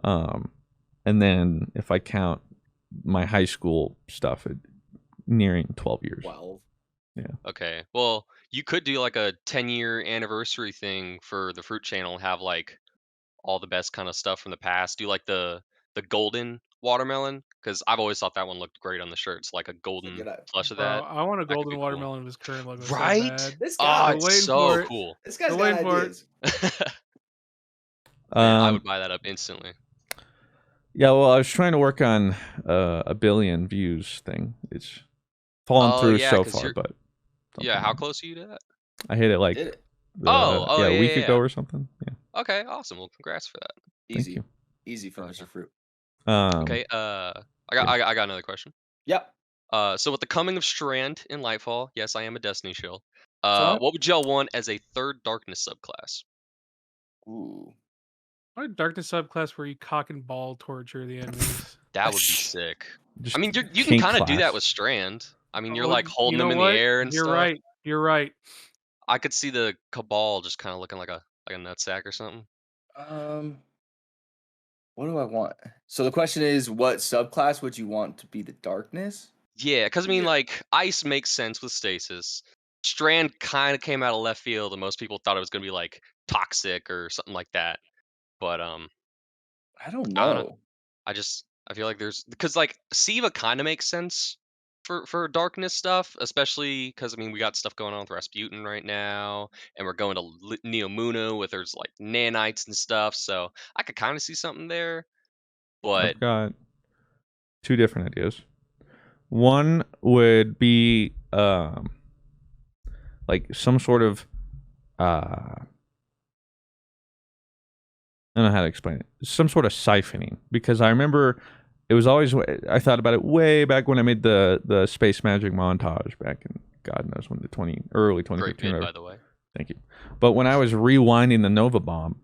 And then if I count my high school stuff, nearing 12 years. 12. Okay. Well, you could do like a 10-year anniversary thing for the Fruit channel and have like all the best kind of stuff from the past. Do like the golden watermelon because I've always thought that one looked great on the shirts, like a golden good idea. plush of Bro, that. I want a That could golden be cool. watermelon of his current logo. so Right? bad. This Oh, guy, We're waiting it's for so it. cool. this guy's We're got waiting for it. ideas. Man, I Um, would buy that up instantly. yeah, well, I was trying to work on a billion views thing. It's fallen Oh, through yeah, so 'cause far, you're- but Yeah, how close are you to that? I hit it like Did it. a week yeah. ago or something. Yeah, Okay, awesome. Well, congrats for that. Easy. you. Easy for Mr. Fruit. Okay, I got another question. Yep. So with the coming of Strand in Lightfall, yes, I am a Destiny shill. alright. What would y'all want as a third Darkness subclass? Ooh. What a darkness subclass where you cock and ball torture the enemies. That would be sick. Just I mean, you can kink kind of do that class. with Strand. I mean, you're Oh, like holding you know them in what? the air and You're stuff. right. You're right. I could see the Cabal just kind of looking like a nutsack or something. What do I want? So the question is, what subclass would you want to be the darkness? Yeah, because I mean, like Ice makes sense with Stasis. Strand kind of came out of left field, and most people thought it was gonna be like Toxic or something like that. But I don't I don't know. know. I feel like there's because like Siva kind of makes sense for darkness stuff, especially because I mean we got stuff going on with Rasputin right now, and we're going to Neomuna with there's like nanites and stuff, so I could kind of see something there. But I've got two different ideas. One would be like some sort of I don't know how to explain it. Some sort of siphoning, because I remember it was always I thought about it way back when I made the space magic montage back in God knows when, the early great 2015. vid, by the way. Thank you. But when I was rewinding the Nova Bomb,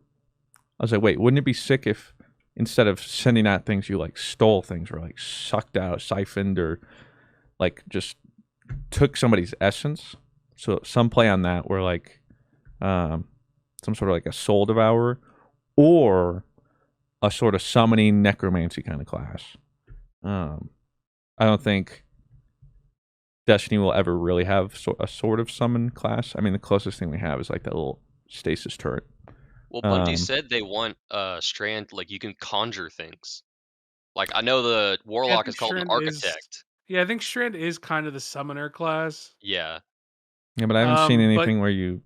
I was like, wait, wouldn't it be sick if instead of sending out things, you like stole things or like sucked out, siphoned, or like just took somebody's essence? So some play on that where like some sort of like a soul devourer or a sort of summoning necromancy kind of class. I don't think Destiny will ever really have a sort of summon class. I mean, the closest thing we have is like that little stasis turret. Well, Bungie said they want Strand, like you can conjure things. Like I know the Warlock is called an Architect. I think Strand is kind of the summoner class. Yeah. Yeah, but I haven't seen anything where you.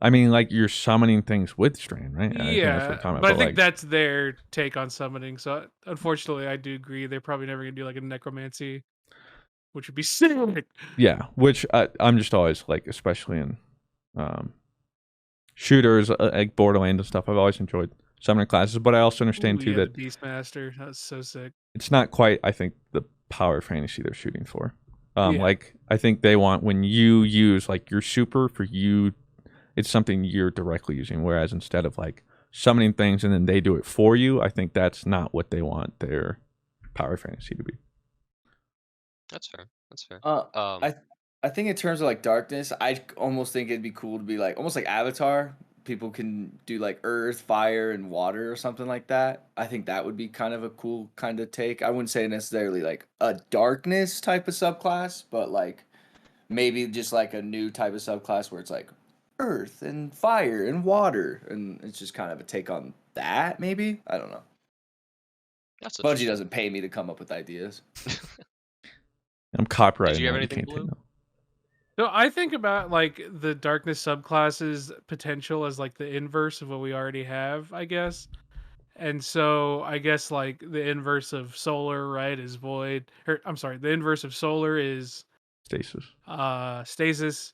I mean, like you're summoning things with Strand, right? Yeah, but I think that's their take on summoning. So unfortunately, I do agree. They're probably never gonna do like a necromancy, which would be sick. Yeah, which I'm just always like, especially in shooters like Borderlands and stuff. I've always enjoyed summoner classes, but I also understand too that Beastmaster, that's so sick. It's not quite, I think, the power fantasy they're shooting for. Like I think they want when you use like your super for you, it's something you're directly using. Whereas instead of like summoning things and then they do it for you, I think that's not what they want their power fantasy to be. That's fair. That's fair. I think in terms of like darkness, I almost think it'd be cool to be like almost like Avatar. People can do like earth, fire, and water or something like that. I think that would be kind of a cool kind of take. I wouldn't say necessarily like a darkness type of subclass, but like maybe just like a new type of subclass where it's like earth and fire and water, and it's just kind of a take on that. Maybe I don't know. Bungie doesn't pay me to come up with ideas. I'm copyrighting. Did you have anything, Blue? So I think about like the darkness subclasses potential as like the inverse of what we already have, I guess. And so I guess like the inverse of solar, right, is void. Or I'm sorry, the inverse of solar is stasis. Stasis.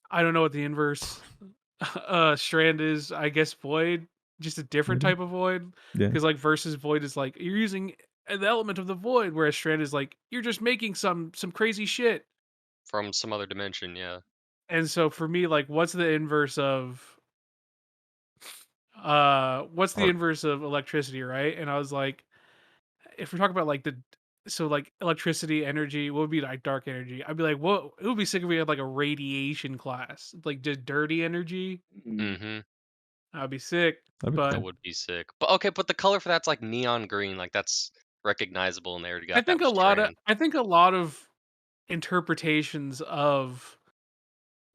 I don't know what the inverse strand is. I guess void, just a different type of void. Yeah. Because like versus void is like you're using an element of the void, whereas strand is like you're just making some crazy shit from some other dimension. Yeah. And so for me, like, what's the inverse of inverse of electricity, right? And I was like, if we're talking about like like electricity, energy, what would be like dark energy? I'd be like, what? It would be sick if we had like a radiation class, like just dirty energy. Mm-hmm. That'd be sick. That would be sick. But okay, but the color for that's like neon green, like that's recognizable, and they already got. I think a lot of interpretations of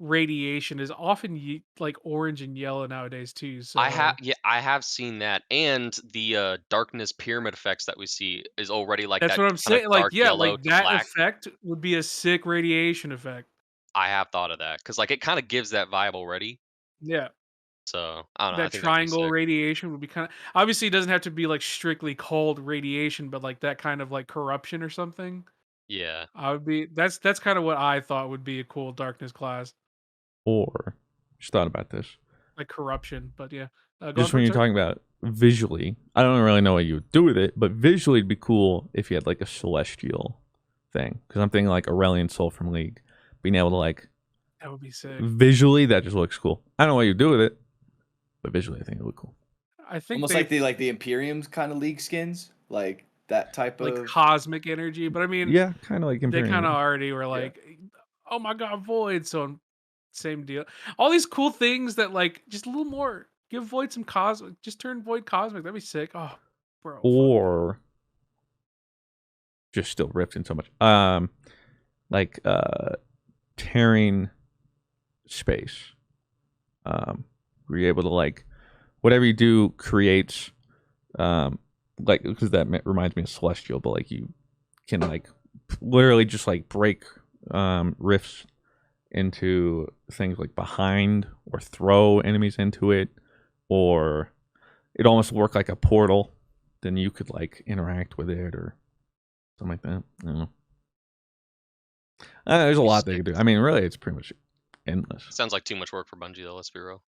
radiation is often like orange and yellow nowadays too. So I have seen that, and the darkness pyramid effects that we see is already like that's that. What I'm saying. Like like that black. effect would be a sick radiation effect. I have thought of that because like it kind of gives that vibe already. Yeah. So I don't know. That triangle radiation would be kind of obviously it doesn't have to be like strictly called radiation, but like that kind of like corruption or something. Yeah. I would be that's kind of what I thought would be a cool darkness class. Or just thought about this. Like corruption, but yeah. Just when you're talking about visually, I don't really know what you would do with it, but visually it'd be cool if you had like a celestial thing. Because I'm thinking like Aurelion Soul from League, being able to like. That would be sick. Visually, that just looks cool. I don't know what you do with it, but visually, I think it would look cool. I think almost like the Imperium's kind of League skins, like that type like of cosmic energy. But I mean, yeah, kind of like Imperium. They kind of already were like, oh my god, void. So same deal. All these cool things that like just a little more. Give void some cosmic. Just turn void cosmic. That'd be sick. Oh, bro. Or just still ripped in so much. Like tearing space. Where you're able to like whatever you do creates like because that reminds me of Celestial, but like you can like literally just like break rifts into things like behind or throw enemies into it, or it almost work like a portal. Then you could like interact with it or something like that. I don't know. There's a lot they could do. I mean, really, it's pretty much endless. Sounds like too much work for Bungie, though. Let's be real.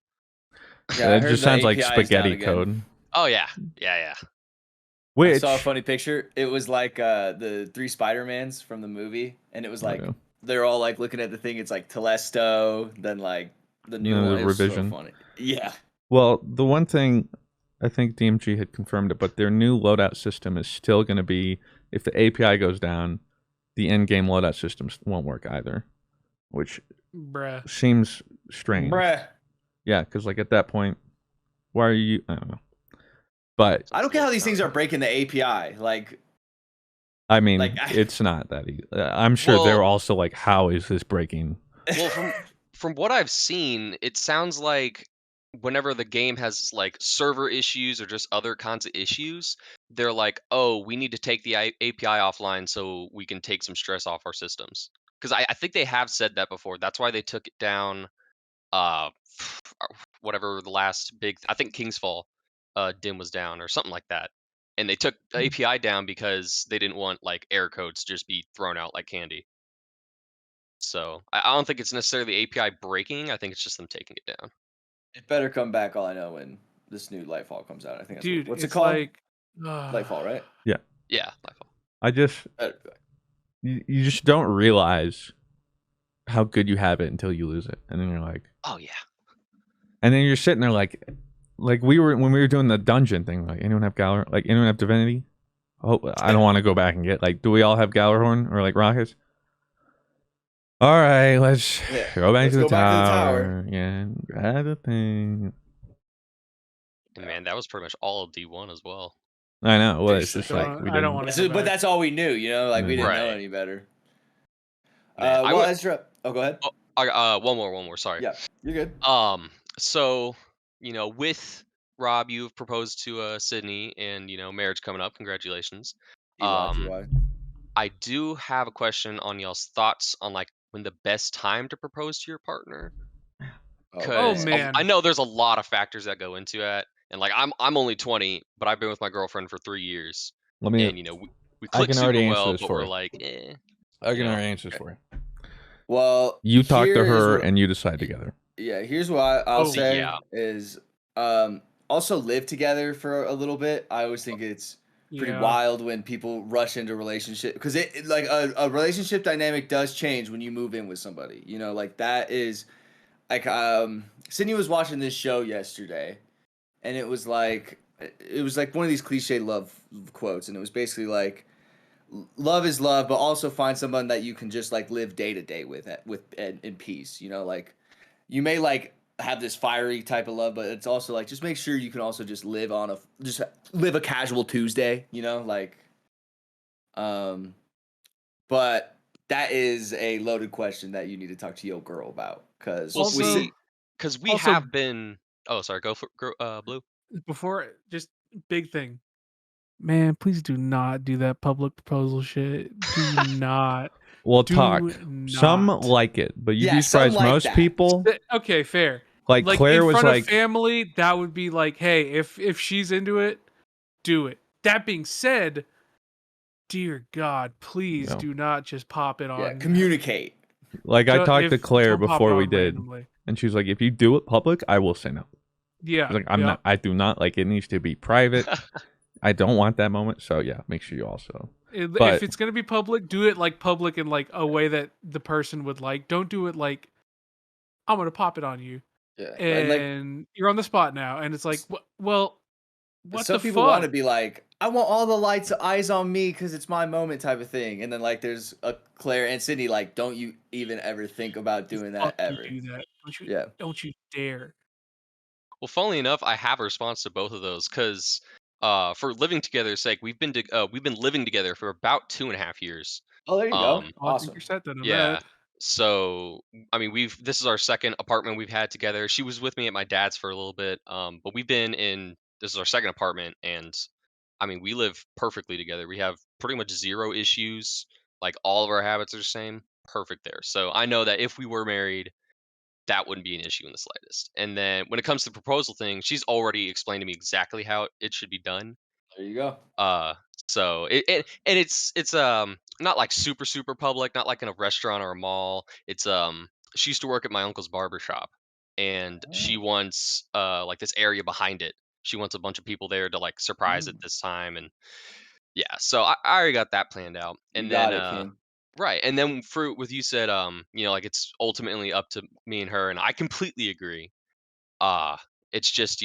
Yeah, it just sounds like spaghetti code. Oh yeah, yeah. I saw a funny picture. It was like the 3 Spider-Mans from the movie, and it was like they're all like looking at the thing. It's like Telesto, then like the new No, one. the It was revision. so funny. Yeah. Well, the one thing I think DMG had confirmed it, but their new loadout system is still going to be, if the API goes down, the in-game loadout systems won't work either, which Bruh. seems strange. Bruh. Yeah, because like at that point, why are you? I don't know. But I don't get how these things are breaking the API. Like, I mean, like, it's not that easy. I'm sure they're also like, how is this breaking? Well, from what I've seen, it sounds like whenever the game has like server issues or just other kinds of issues, they're like, "Oh, we need to take the API offline so we can take some stress off our systems." Because I think they have said that before. That's why they took it down. Uh, whatever the last big, I think Kingsfall, DIM was down or something like that, and they took the API down because they didn't want like error codes to just be thrown out like candy. So I don't think it's necessarily the API breaking. I think it's just them taking it down. it better come back. All I know when this new Lightfall comes out. I think that's Dude, what's it it's called? like Lightfall, right? Yeah. Yeah, Lightfall. I just you just don't realize how good you have it until you lose it, and then you're like, oh yeah. And then you're sitting there like we were when we were doing the dungeon thing. Like, anyone have Galar? Like, anyone have Divinity? Oh, I don't want to go back and get like. Do we all have Galarhorn or like rockets? All right, let's go back to the tower. Yeah, grab the thing. And man, that was pretty much all of D1 as well. I know. Well, it's just like we didn't. I don't want to. But that's all we knew, you know. Like we didn't know any better. Well, Ezra. Oh, go ahead. Oh, I got one more. Sorry. Yeah, you're good. So with Rob, you've proposed to Sydney, and marriage coming up. Congratulations. I do have a question on y'all's thoughts on like when the best time to propose to your partner. Because man, I know there's a lot of factors that go into it, and like I'm only 20, but I've been with my girlfriend for 3 years. And we click super well, but we're like, eh. I can already answer this for you. Well, you talk to her and you decide together. Yeah, here's what I'll say is also live together for a little bit. I always think it's pretty wild when people rush into a relationship, because it like a relationship dynamic does change when you move in with somebody. You know, like that is like Sydney was watching this show yesterday, and it was like one of these cliche love quotes, and it was basically like, love is love, but also find someone that you can just like live day to day with in peace. You know, like you may like have this fiery type of love, but it's also like just make sure you can also just live a casual Tuesday. You know, like, but that is a loaded question that you need to talk to your girl about, because we have been. Oh, sorry. Go for Blue. Before, just big thing. Man, please do not do that public proposal shit. Do not. Well, some like it, but you'd be surprised. Most people. Okay, fair. Like Claire in was front like, of family, that would be like, hey, if she's into it, do it. That being said, dear God, please do not just pop it on. Yeah, communicate. Like I talked to Claire before we did, and she was like, if you do it public, I will say no. Yeah, like I'm not. I do not like. It needs to be private. I don't want that moment. So yeah, make sure you also. If it's gonna be public, do it like public in like a way that the person would like. Don't do it like, I'm gonna pop it on you. Yeah, and like, you're on the spot now, and it's like, well, what some the people fuck? want to be like, I want all the eyes on me because it's my moment type of thing, and then like there's a Claire and Sydney like, don't you even ever think about doing that ever? Do that. Don't you dare. Well, funnily enough, I have a response to both of those, because for living together's sake, we've been living together for about 2.5 years. Oh, there you go. Awesome. You're set then on Yeah. that. So I mean, this is our second apartment we've had together. She was with me at my dad's for a little bit, but this is our second apartment, and I mean, we live perfectly together. We have pretty much zero issues. Like all of our habits are the same. Perfect there. So I know that if we were married, that wouldn't be an issue in the slightest. And then when it comes to the proposal thing, she's already explained to me exactly how it should be done. There you go. So it's not like super public, not like in a restaurant or a mall. It's she used to work at my uncle's barber shop, and she wants like this area behind it. She wants a bunch of people there to like surprise it this time, and yeah. So I already got that planned out, and then Right. And then for with you said, like it's ultimately up to me and her, and I completely agree. Uh it's just,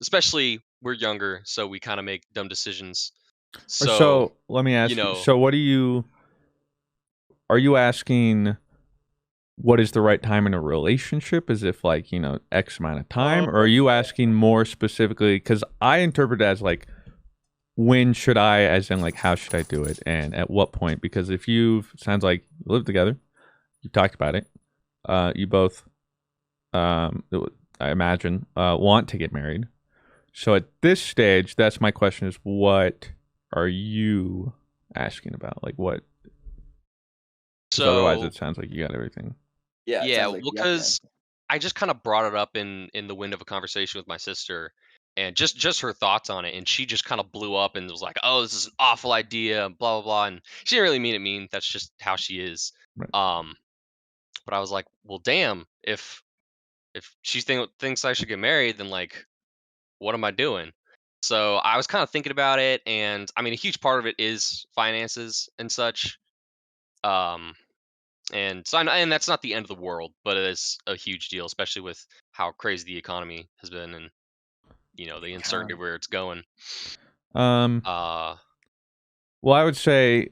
especially we're younger, so we kind of make dumb decisions. Or So, so let me you ask you. know, So what are you asking what is the right time in a relationship? As if like, X amount of time? Or are you asking more specifically? Because I interpret it as like, when should I, as in like, how should I do it? And at what point? Because if sounds like you live together, you've talked about it. You both, I imagine, want to get married. So at this stage, that's my question is, what are you asking about? Like what? Because otherwise it sounds like you got everything. Yeah, it yeah, sounds like well, you got that. because I just kind of brought it up in the wind of a conversation with my sister, and just her thoughts on it, and she just kind of blew up and was like, "Oh, this is an awful idea," blah blah blah, and she didn't really mean it mean. That's just how she is. Right. But I was like, "Well, damn, if she thinks I should get married, then like, what am I doing?" So I was kind of thinking about it, and I mean, a huge part of it is finances and such. Um, and so, and that's not the end of the world, but it is a huge deal, especially with how crazy the economy has been, and the uncertainty of where it's going. Um, Uh, well, I would say,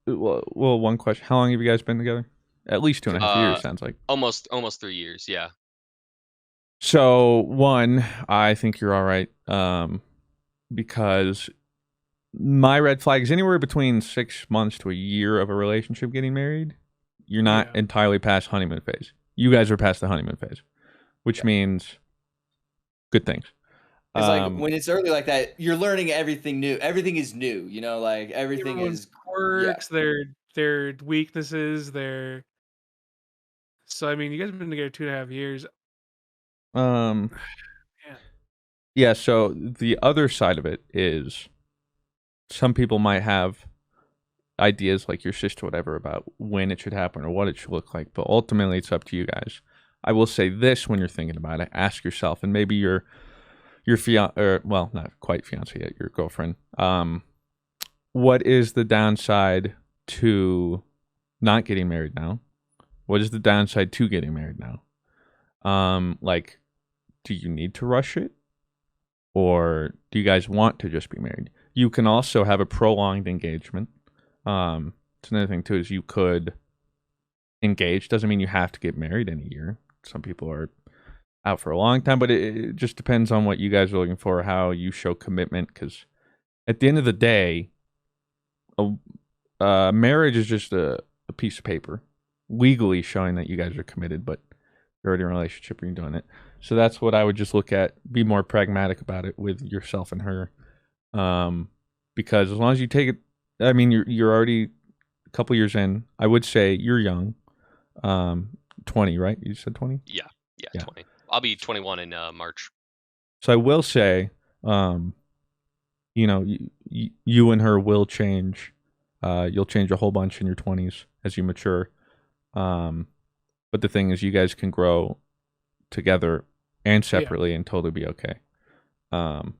well, one question: how long have you guys been together? At least 2.5 years, sounds like. almost 3 years, yeah. So one, I think you're all right, because my red flag is anywhere between 6 months to a year of a relationship getting married. You're not Yeah. entirely past honeymoon phase. You guys are past the honeymoon phase, which means good things. It's like when it's early like that, you're learning everything new. Everything is new, like everything Everyone's is quirks, their weaknesses, their. So I mean, you guys have been together 2.5 years. Um, Man. yeah. So the other side of it is, some people might have ideas like your sister, whatever, about when it should happen or what it should look like, but ultimately it's up to you guys. I will say this: when you're thinking about it, ask yourself, and maybe your or well, not quite fiance yet, your girlfriend. What is the downside to not getting married now? What is the downside to getting married now? Like, do you need to rush it, or do you guys want to just be married? You can also have a prolonged engagement. It's another thing too, is you could engage. Doesn't mean you have to get married in a year. Some people are out for a long time, but it just depends on what you guys are looking for, how you show commitment. Because at the end of the day, marriage is just a piece of paper, legally showing that you guys are committed, but you're already in a relationship and you're doing it. So that's what I would just look at. Be more pragmatic about it with yourself and her, because as long as you take it, I mean, you're already a couple years in. I would say you're young, 20, right? You said 20? Yeah, 20. I'll be 21 in March. So I will say, you and her will change. You'll change a whole bunch in your 20s as you mature. But the thing is, you guys can grow together and separately and totally be okay. But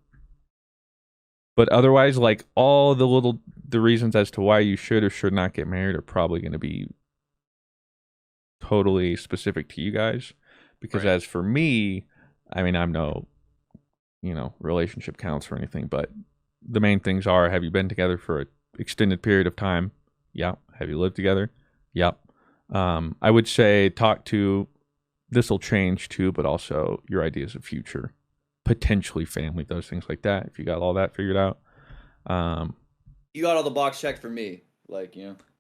otherwise, like, all the reasons as to why you should or should not get married are probably going to be totally specific to you guys. Because as for me, I mean, I'm no, relationship counselor or anything, but the main things are: have you been together for an extended period of time? Yep. Have you lived together? Yep. I would say this will change too, but also your ideas of future, potentially family, those things like that. If you got all that figured out, you got all the box checked for me,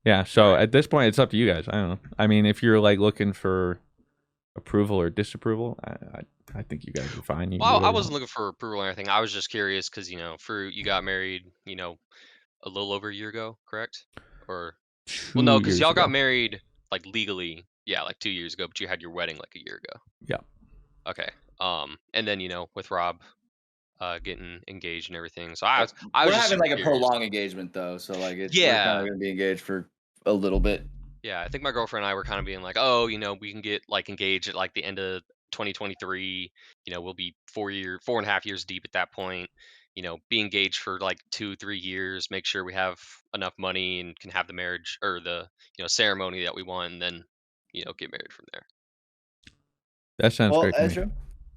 Yeah. So at this point, it's up to you guys. I don't know. I mean, if you're like looking for approval or disapproval, I think you guys are fine. Well, I wasn't looking for approval or anything. I was just curious because you got married, a little over a year ago, correct? Or well, no, because y'all got married like legally, like 2 years ago, but you had your wedding like a year ago. Yeah. Okay. And then with Rob, getting engaged and everything. So we're having like a prolonged engagement though, so like we're kind of gonna be engaged for a little bit. Yeah, I think my girlfriend and I were kind of being like, oh, we can get like engaged at like the end of 2023. We'll be 4.5 years deep at that point. be engaged for like 2-3 years, make sure we have enough money and can have the marriage or the ceremony that we want, and then get married from there. That sounds Well, great to me. Ezra,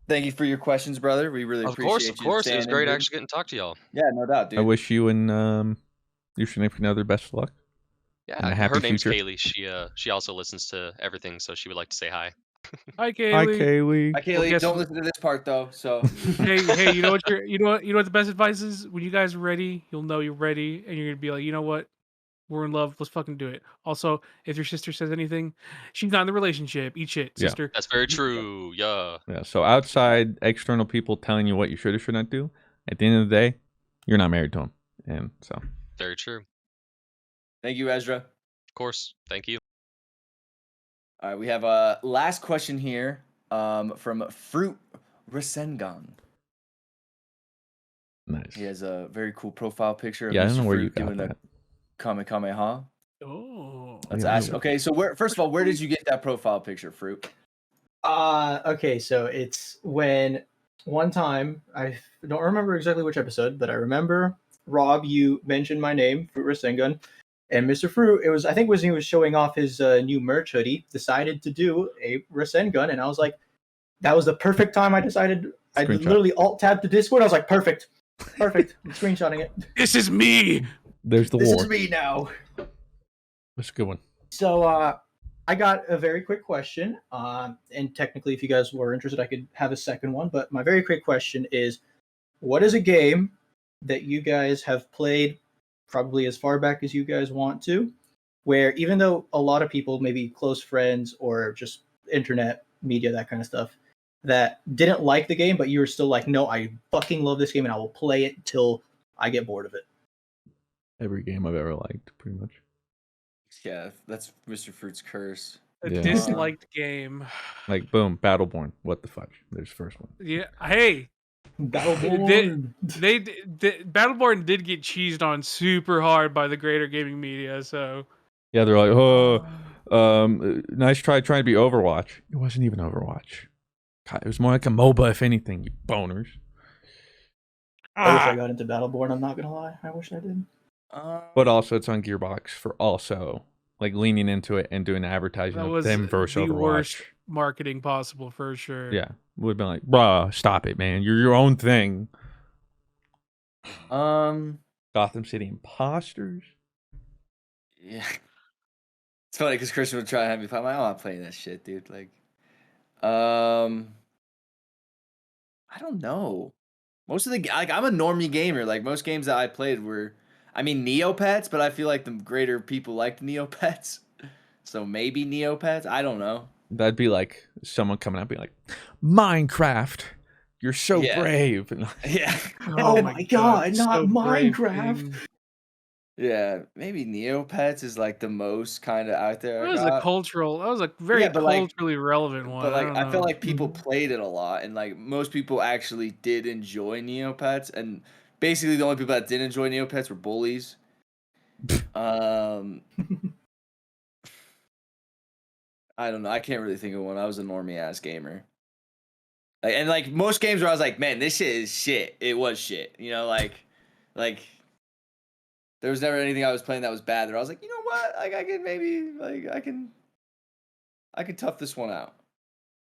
thank you for your questions, brother. We really Of course, of appreciate you course. It was standing, great dude. actually getting to talk to y'all. Yeah, no doubt, I dude. wish you and your significant other best of luck. And a Yeah, happy her name's future. Kaylee. She also listens to everything, so she would like to say hi. Hi, Hi, Kaylee. Kaylee. Hi, Well, Kaylee. guess Don't what? listen to this part though. So Hey, you know what? You know what the best advice is? When you guys are ready, you'll know you're ready, and you're gonna be like, you know what? We're in love. Let's fucking do it. Also, if your sister says anything, she's not in the relationship. Eat shit, Yeah. sister. That's very true. Yeah. Yeah. So outside external people telling you what you should or should not do, at the end of the day, you're not married to them. And so Very true. thank you, Ezra. Of course. Thank you. All right, we have a last question here from Fruit Rasengan. nice. He has a very cool profile picture of Yeah, I don't Mr. know where you Fruit got doing that. a Kamehameha. Oh, Let's Yeah, ask. Okay, so first of all, where did you get that profile picture, Fruit? Okay, so it's when one time, I don't remember exactly which episode, but I remember, Rob, you mentioned my name, Fruit Rasengan, and Mr. Fruit, I think when he was showing off his new merch hoodie, decided to do a Rasengan, and I was like, that was the perfect time I decided, I Screenshot. literally alt-tabbed to Discord, I was like, perfect, I'm screenshotting it. this is me. There's the This war. is me now. That's a good one. So, I got a very quick question, and technically, if you guys were interested, I could have a second one. But my very quick question is, what is a game that you guys have played probably as far back as you guys want to, where even though a lot of people, maybe close friends or just internet media, that kind of stuff, that didn't like the game, but you were still like, no, I fucking love this game and I will play it till I get bored of it. Every game I've ever liked, pretty much. Yeah, that's Mr. Fruit's curse. A Yeah. disliked game. Like, boom, Battleborn. What the fuck? There's the first one. Yeah. Hey, Battleborn. Battleborn did get cheesed on super hard by the greater gaming media. So Yeah, they're like, oh, nice try trying to be Overwatch. It wasn't even Overwatch. God, it was more like a MOBA, if anything, you boners. I wish I got into Battleborn, I'm not gonna lie. I wish I did. But also, it's on Gearbox for also like leaning into it and doing advertising that of was them versus the Overwatch. worst marketing possible for sure. Yeah, would have been like, bruh, stop it, man. You're your own thing. Gotham City Imposters. Yeah. It's funny because Christian would try and have me play. I'm like, I'm not playing that shit, dude. Like, I don't know. Most of the I'm a normie gamer. Like most games that I played were, I mean, Neopets, but I feel like the greater people liked Neopets. So maybe Neopets. I don't know. That'd be like someone coming up being like, Minecraft. You're so Yeah. brave. And Yeah. Oh my god, not brave, Minecraft. dude. Yeah, maybe Neopets is like the most kind of out there. That was a very Yeah, but, like- culturally relevant one. But like, don't I feel know. like people played it a lot, and like most people actually did enjoy Neopets, and basically the only people that didn't enjoy Neopets were bullies. I don't know. I can't really think of one. I was a normie ass gamer. Like, and like most games where I was like, man, this shit is shit. It was shit. You know, like there was never anything I was playing that was bad. There, I was like, you know what? Like I can maybe I can tough this one out.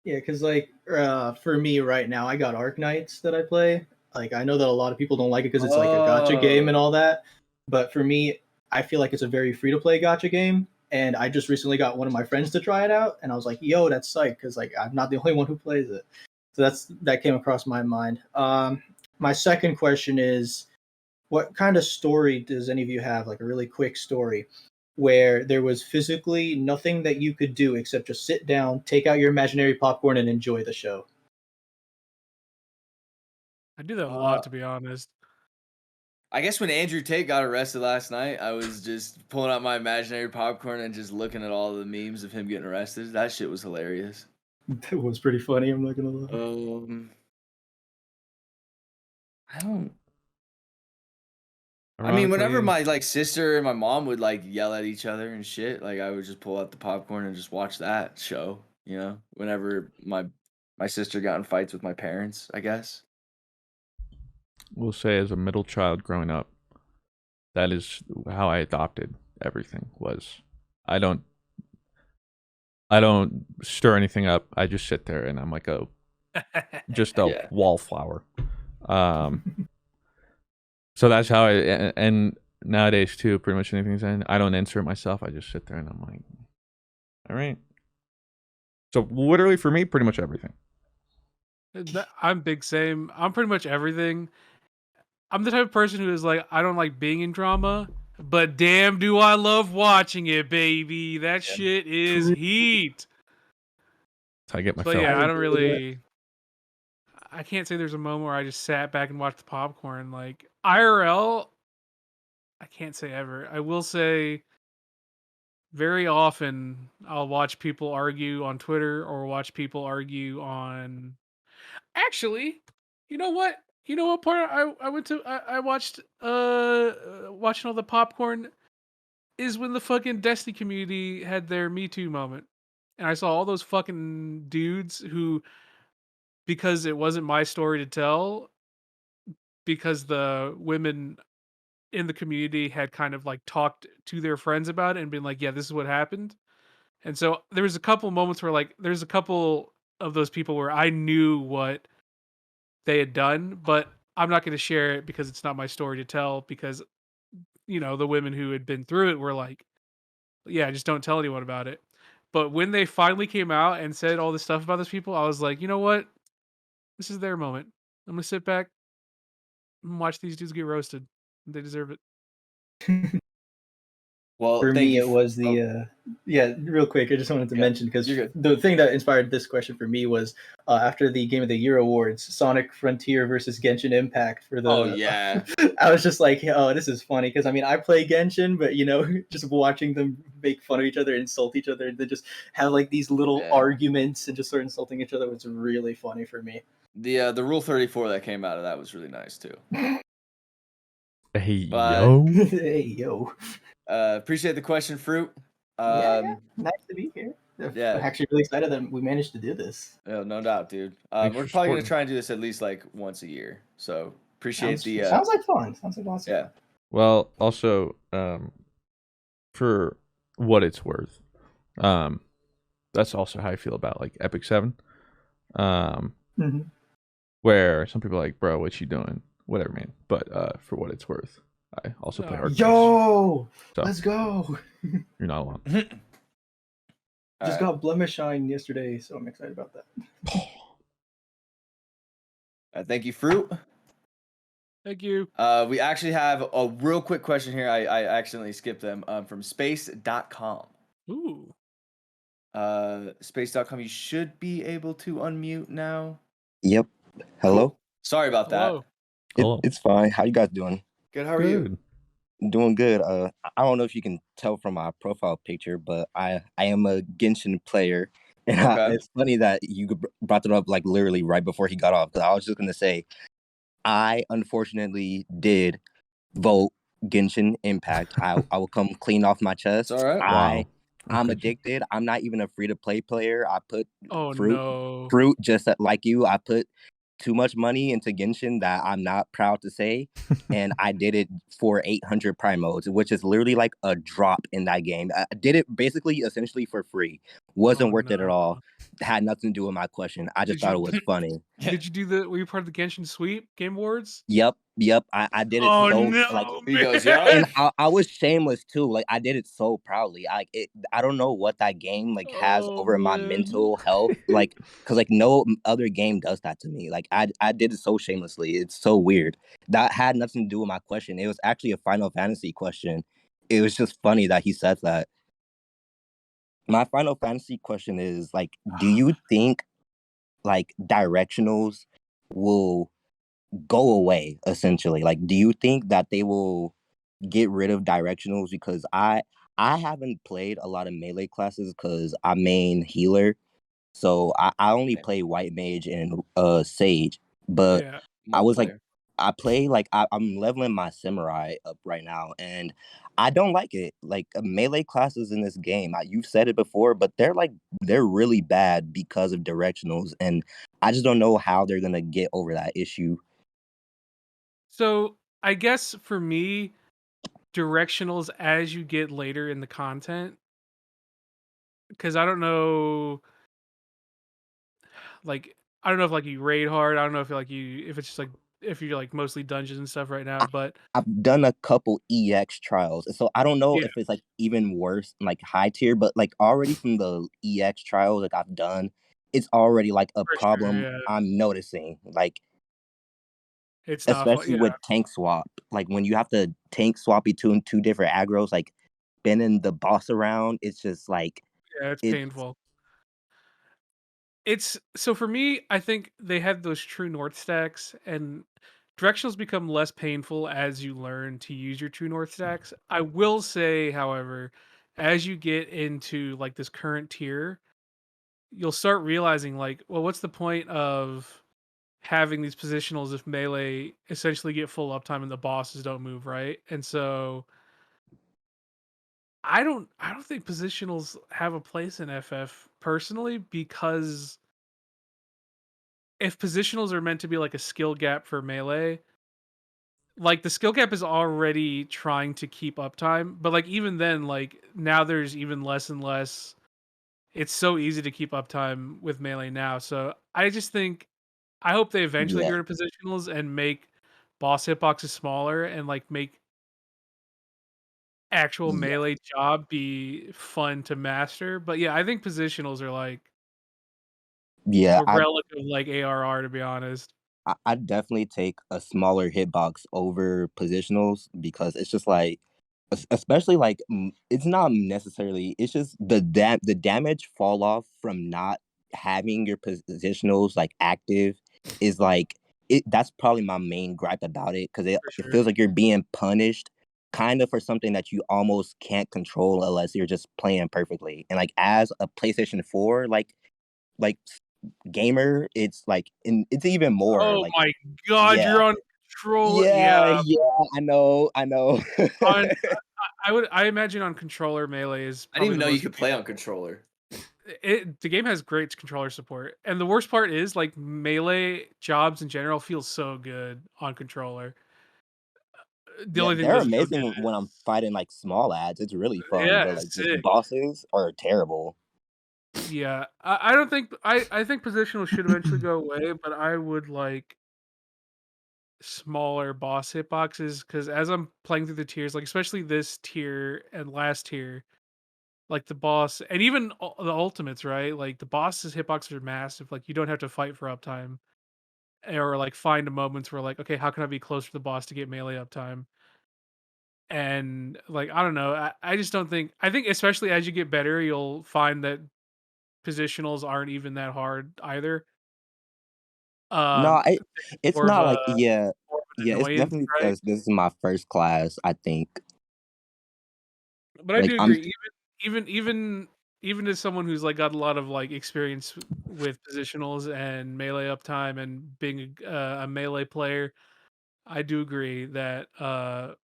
Yeah, because like for me right now, I got Arknights that I play. Like I know that a lot of people don't like it because it's like a gotcha game and all that, but for me, I feel like it's a very free to play gotcha game. And I just recently got one of my friends to try it out, and I was like, "Yo, that's psych!" Because like I'm not the only one who plays it. So that came across my mind. My second question is, what kind of story does any of you have? Like a really quick story where there was physically nothing that you could do except just sit down, take out your imaginary popcorn, and enjoy the show. I do that a lot, to be honest. I guess when Andrew Tate got arrested last night, I was just pulling out my imaginary popcorn and just looking at all the memes of him getting arrested. That shit was hilarious. That was pretty funny. I'm not gonna lie. I mean, whenever my like sister and my mom would like yell at each other and shit, like I would just pull out the popcorn and just watch that show. You know, whenever my sister got in fights with my parents, I guess. will say as a middle child growing up, that is how I adopted everything. Was I don't stir anything up. I just sit there and I'm like just a Yeah. wallflower. So that's how and nowadays too, pretty much anything's in. I don't insert myself. I just sit there and I'm like, all right. So literally for me, pretty much everything. I'm big same. I'm pretty much everything. I'm the type of person who is like, I don't like being in drama, but damn, do I love watching it, baby. That shit is heat. So I get my But fill. yeah, I don't agree with really. I can't say there's a moment where I just sat back and watched the popcorn. Like IRL, I can't say ever. I will say very often I'll watch people argue on Twitter or watch people argue on. Actually, you know what? You know what part I went to? I watched watching all the popcorn is when the fucking Destiny community had their Me Too moment, and I saw all those fucking dudes who, because it wasn't my story to tell, because the women in the community had kind of like talked to their friends about it and been like, yeah, this is what happened. And so there was a couple moments where like there's a couple of those people where I knew what they had done, but I'm not going to share it because it's not my story to tell, because the women who had been through it were like, yeah, just don't tell anyone about it. But when they finally came out and said all this stuff about those people, I was like, you know what? This is their moment. I'm going to sit back and watch these dudes get roasted. They deserve it. Well, For thank me, you. it was the real quick. I just wanted to mention, because you're good. the thing that inspired this question for me was after the Game of the Year awards, Sonic Frontier versus Genshin Impact for the. Oh yeah. I was just like, oh, this is funny, because I mean, I play Genshin, but just watching them make fun of each other, insult each other, and they just have like these little Yeah. arguments and just start insulting each other was really funny for me. The Rule 34 that came out of that was really nice too. Hey But- yo. Hey yo. Appreciate the question, Fruit. Yeah, nice to be here. Yeah. I'm actually really excited that we managed to do this. Yeah, no doubt, dude. Thanks We're for probably gonna supporting. try and do this at least like once a year. So appreciate Sounds like fun. Sounds like awesome. yeah. Well, also, for what it's worth, that's also how I feel about like FFXIV. Where some people are like, bro, what you doing? Whatever, man. But for what it's worth, I also play arcades. Yo, So let's go. you're not alone. Just got Blemish Shine yesterday, so I'm excited about that. Thank you, Fruit. Thank you. We actually have a real quick question here. I accidentally skipped them from space.com. Ooh. Space.com, you should be able to unmute now. Yep. Hello. Cool. Sorry about Hello. Hello. It's fine. How you guys doing? Good. How are you? Doing good. I don't know if you can tell from my profile picture, but I am a Genshin player, and Okay. it's funny that you brought it up like literally right before he got off, because I was just gonna say, I unfortunately did vote Genshin Impact. I will come clean off my chest. It's all right. Wow. I'm Okay. addicted. I'm not even a free to play player. I put Oh fruit no. just like you. I put too much money into Genshin that I'm not proud to say, and I did it for 800 primos, which is literally like a drop in that game. I did it basically essentially for free. Wasn't worth it at all. Had nothing to do with my question. I just Did thought you- it was funny. Did you do were you part of the Genshin Sweep Game Awards? Yep. I did it Oh so no, like He goes, man. yeah. and I was shameless too. Like I did it so proudly. I don't know what that game like has Oh, over my man. mental health. Like, cause like no other game does that to me. Like I did it so shamelessly. It's so weird. That had nothing to do with my question. It was actually a Final Fantasy question. It was just funny that he said that. My Final Fantasy question is like, do you think like directionals will go away essentially? Like, do you think that they will get rid of directionals? Because I haven't played a lot of melee classes because I main healer, so I only play white mage and sage. But Yeah. I was like, Multiplayer. I play like I'm leveling my samurai up right now, and I don't like it. Like melee classes in this game, you've said it before, but they're really bad because of directionals, and I just don't know how they're gonna get over that issue. So I guess for me, directionals as you get later in the content, because I don't know, like I don't know if like you raid hard. I don't know if if it's just like if you're like mostly dungeons and stuff right now. I, But I've done a couple EX trials, so I don't know yeah, if it's like even worse, like high tier, but like already from the EX trials like I've done, it's already like a for sure. problem Yeah, I'm noticing. Like it's not fun. especially Yeah, with tank swap, like when you have to tank swap between two different aggros, like spinning the boss around, it's just like yeah, it's it's painful. It's so for me, I think they had those true north stacks, and directionals become less painful as you learn to use your true north stacks. I will say, however, as you get into like this current tier, you'll start realizing like, well, what's the point of having these positionals if melee essentially get full uptime and the bosses don't move, right? And so I don't think positionals have a place in FF personally, because if positionals are meant to be like a skill gap for melee, like the skill gap is already trying to keep uptime, but like even then, like now there's even less and less. It's so easy to keep uptime with melee now. So I just think I hope they eventually yeah, get rid of positionals and make boss hitboxes smaller and like make actual yeah, melee job be fun to master. But yeah, I think positionals are like yeah. a relic of like ARR, to be honest. I'd definitely take a smaller hitbox over positionals because it's just like, especially like it's not necessarily. It's just the damage fall off from not having your positionals like active is like it. That's probably my main gripe about it because For it sure. feels like you're being punished kind of for something that you almost can't control unless you're just playing perfectly. And like as a PlayStation 4 like gamer, it's like it's even more Oh like my god, yeah, you're on control. yeah, Yeah, yeah. I know. on I imagine on controller melee is I didn't probably even the know you most could play on controller. the game has great controller support. And the worst part is like melee jobs in general feel so good on controller. The Yeah, only thing that they're doesn't feel good amazing when I'm is fighting like small ads. It's really fun, yeah, but like it's the sick. bosses are terrible. Yeah. I don't think I think positional should eventually go away, but I would like smaller boss hitboxes because as I'm playing through the tiers, like especially this tier and last tier, like the boss and even the ultimates, right? Like the boss's hitboxes are massive. Like you don't have to fight for uptime or like find a moments where like, okay, how can I be close to the boss to get melee uptime? And like I don't know, I just don't think I think especially as you get better, you'll find that positionals aren't even that hard either. No, They're it's more of not a like yeah, more of an yeah. It's annoyance, definitely right? because this is my first class. I think But I like do I'm agree. Even as someone who's like got a lot of like experience with positionals and melee uptime and being a melee player, I do agree that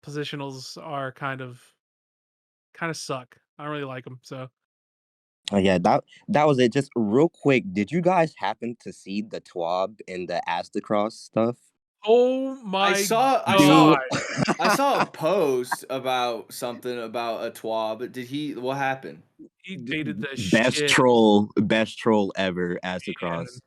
positionals are kind of suck. I don't really like them. So yeah. That was it. Just real quick, did you guys happen to see the TWAB and the Astacross stuff? oh I my saw I god, saw I saw a post about something about a TWAB. Did he? What happened? he dated the Best shit. troll ever. Man. Astacross.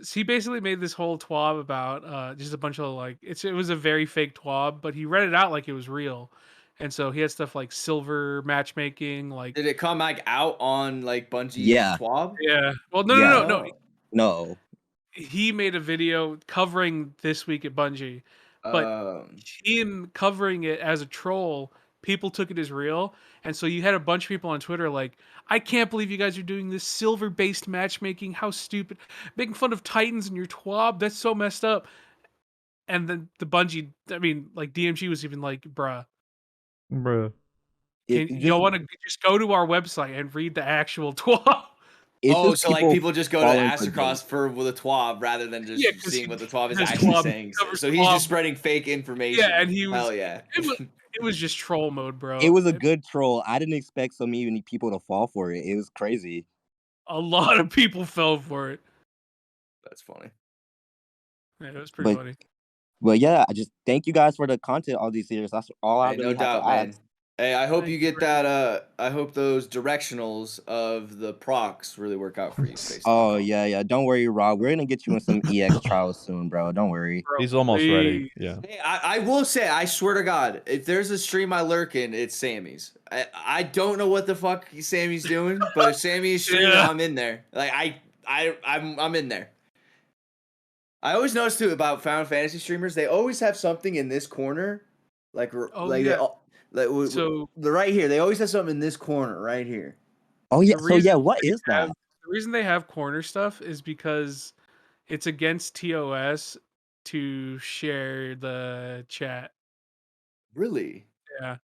So he basically made this whole twab about just a bunch of like it was a very fake twab, but he read it out like it was real. And so he had stuff like silver matchmaking, like Did it come like out on like Bungie's Yeah, TWAB? yeah. Well, no, no, yeah. no, no. Oh. No. He made a video covering this week at Bungie, but Um. him covering it as a troll, people took it as real, and so you had a bunch of people on Twitter like, "I can't believe you guys are doing this silver-based matchmaking. How stupid! Making fun of Titans and your twab. That's so messed up." And then the Bungie, I mean, like DMG was even like, "Bruh, Bruh. can It y'all just want to just go to our website and read the actual twab?" it's Oh, just so like people people just go to falling for bait. Across for with a TWAB rather than Yeah, just because seeing what the TWAB is this actually twab saying. covers So he's twab. just spreading fake Yeah, and information. he was. Hell yeah. It was just troll mode, It bro. was a good troll. I didn't expect so many people to fall for it. It was crazy. A lot of people fell for it. That's funny. Yeah, it was pretty But funny. But yeah, I just thank you guys for the content all these years. That's all I Hey, really no have doubt, to ask. man. Hey, I hope Thank you you get very that. I hope those directionals of the procs really work out for you, Space. Oh yeah. Don't worry, Rob. We're gonna get you in some EX trials soon, bro. Don't worry. Bro, He's almost ready. please. Yeah. Hey, I will say, I swear to God, if there's a stream I lurk in, it's Sammy's. I don't know what the fuck Sammy's doing, but if Sammy's streaming, Yeah. I'm in there. Like I'm in there. I always notice too about Final Fantasy streamers, they always have something in this corner, like Oh, like yeah. so they're right here. They always have something in this corner right here. Oh yeah. The So yeah, reason what they is that? The reason they have corner stuff is because it's against TOS to share the chat. Really? Yeah.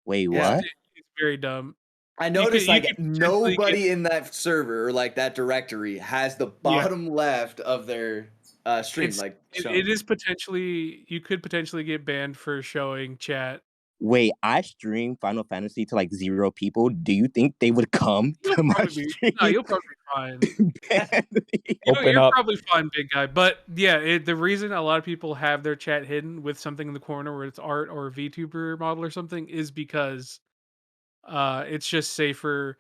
Wait, Yeah. what? It's very dumb. I You noticed could like potentially nobody in that server or like that directory has the bottom left of their stream like shown. It is potentially, you could potentially get banned for showing chat. Wait, I stream Final Fantasy to like 0 people. Do you think they would come You'll to my probably be, stream? no, you'll probably be fine. Open You're up. probably fine, big guy. But yeah, the reason a lot of people have their chat hidden with something in the corner where it's art or a VTuber model or something is because it's just safer.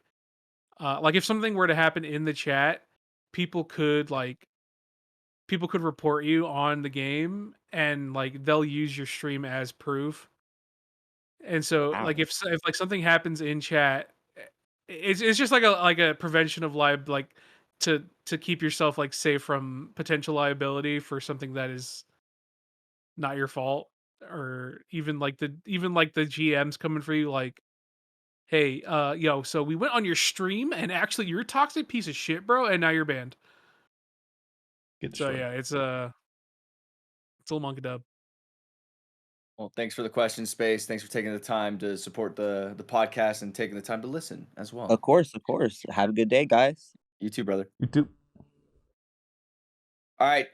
Like if something were to happen in the chat, people could report you on the game and like they'll use your stream as proof. And so like Ow. if like something happens in chat, it's just like a prevention of like to keep yourself like safe from potential liability for something that is not your fault, or even like the GMs coming for you like, hey, yo, so we went on your stream and actually you're a toxic piece of shit, bro, and now you're banned. Get So destroyed. yeah, it's a little monkey dub. Well, thanks for the question, Space. Thanks for taking the time to support the podcast and taking the time to listen as well. Of course. Have a good day, guys. You too, brother. You too. All right.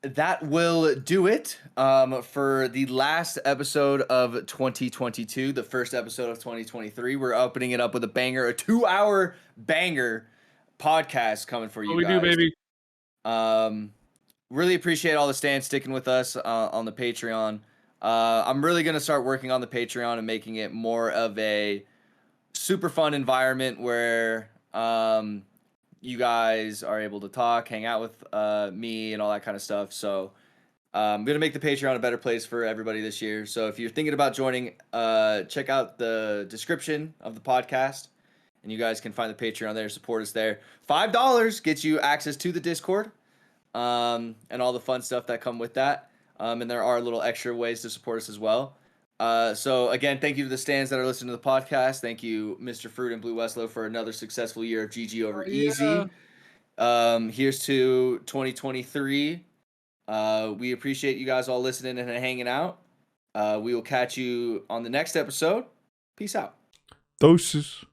That will do it for the last episode of 2022, the first episode of 2023. We're opening it up with a banger, a 2-hour banger podcast coming for you What we guys. do, baby. Really appreciate all the stands sticking with us on the Patreon. I'm really going to start working on the Patreon and making it more of a super fun environment where you guys are able to talk, hang out with me and all that kind of stuff. So I'm going to make the Patreon a better place for everybody this year. So if you're thinking about joining, check out the description of the podcast and you guys can find the Patreon there, support us there. $5 gets you access to the Discord and all the fun stuff that come with that. And there are little extra ways to support us as well. So again, thank you to the stands that are listening to the podcast. Thank you, Mr. Fruit and BlueWestlo, for another successful year of GG over Easy. Here's to 2023. We appreciate you guys all listening and hanging out. We will catch you on the next episode. Peace out. Doses.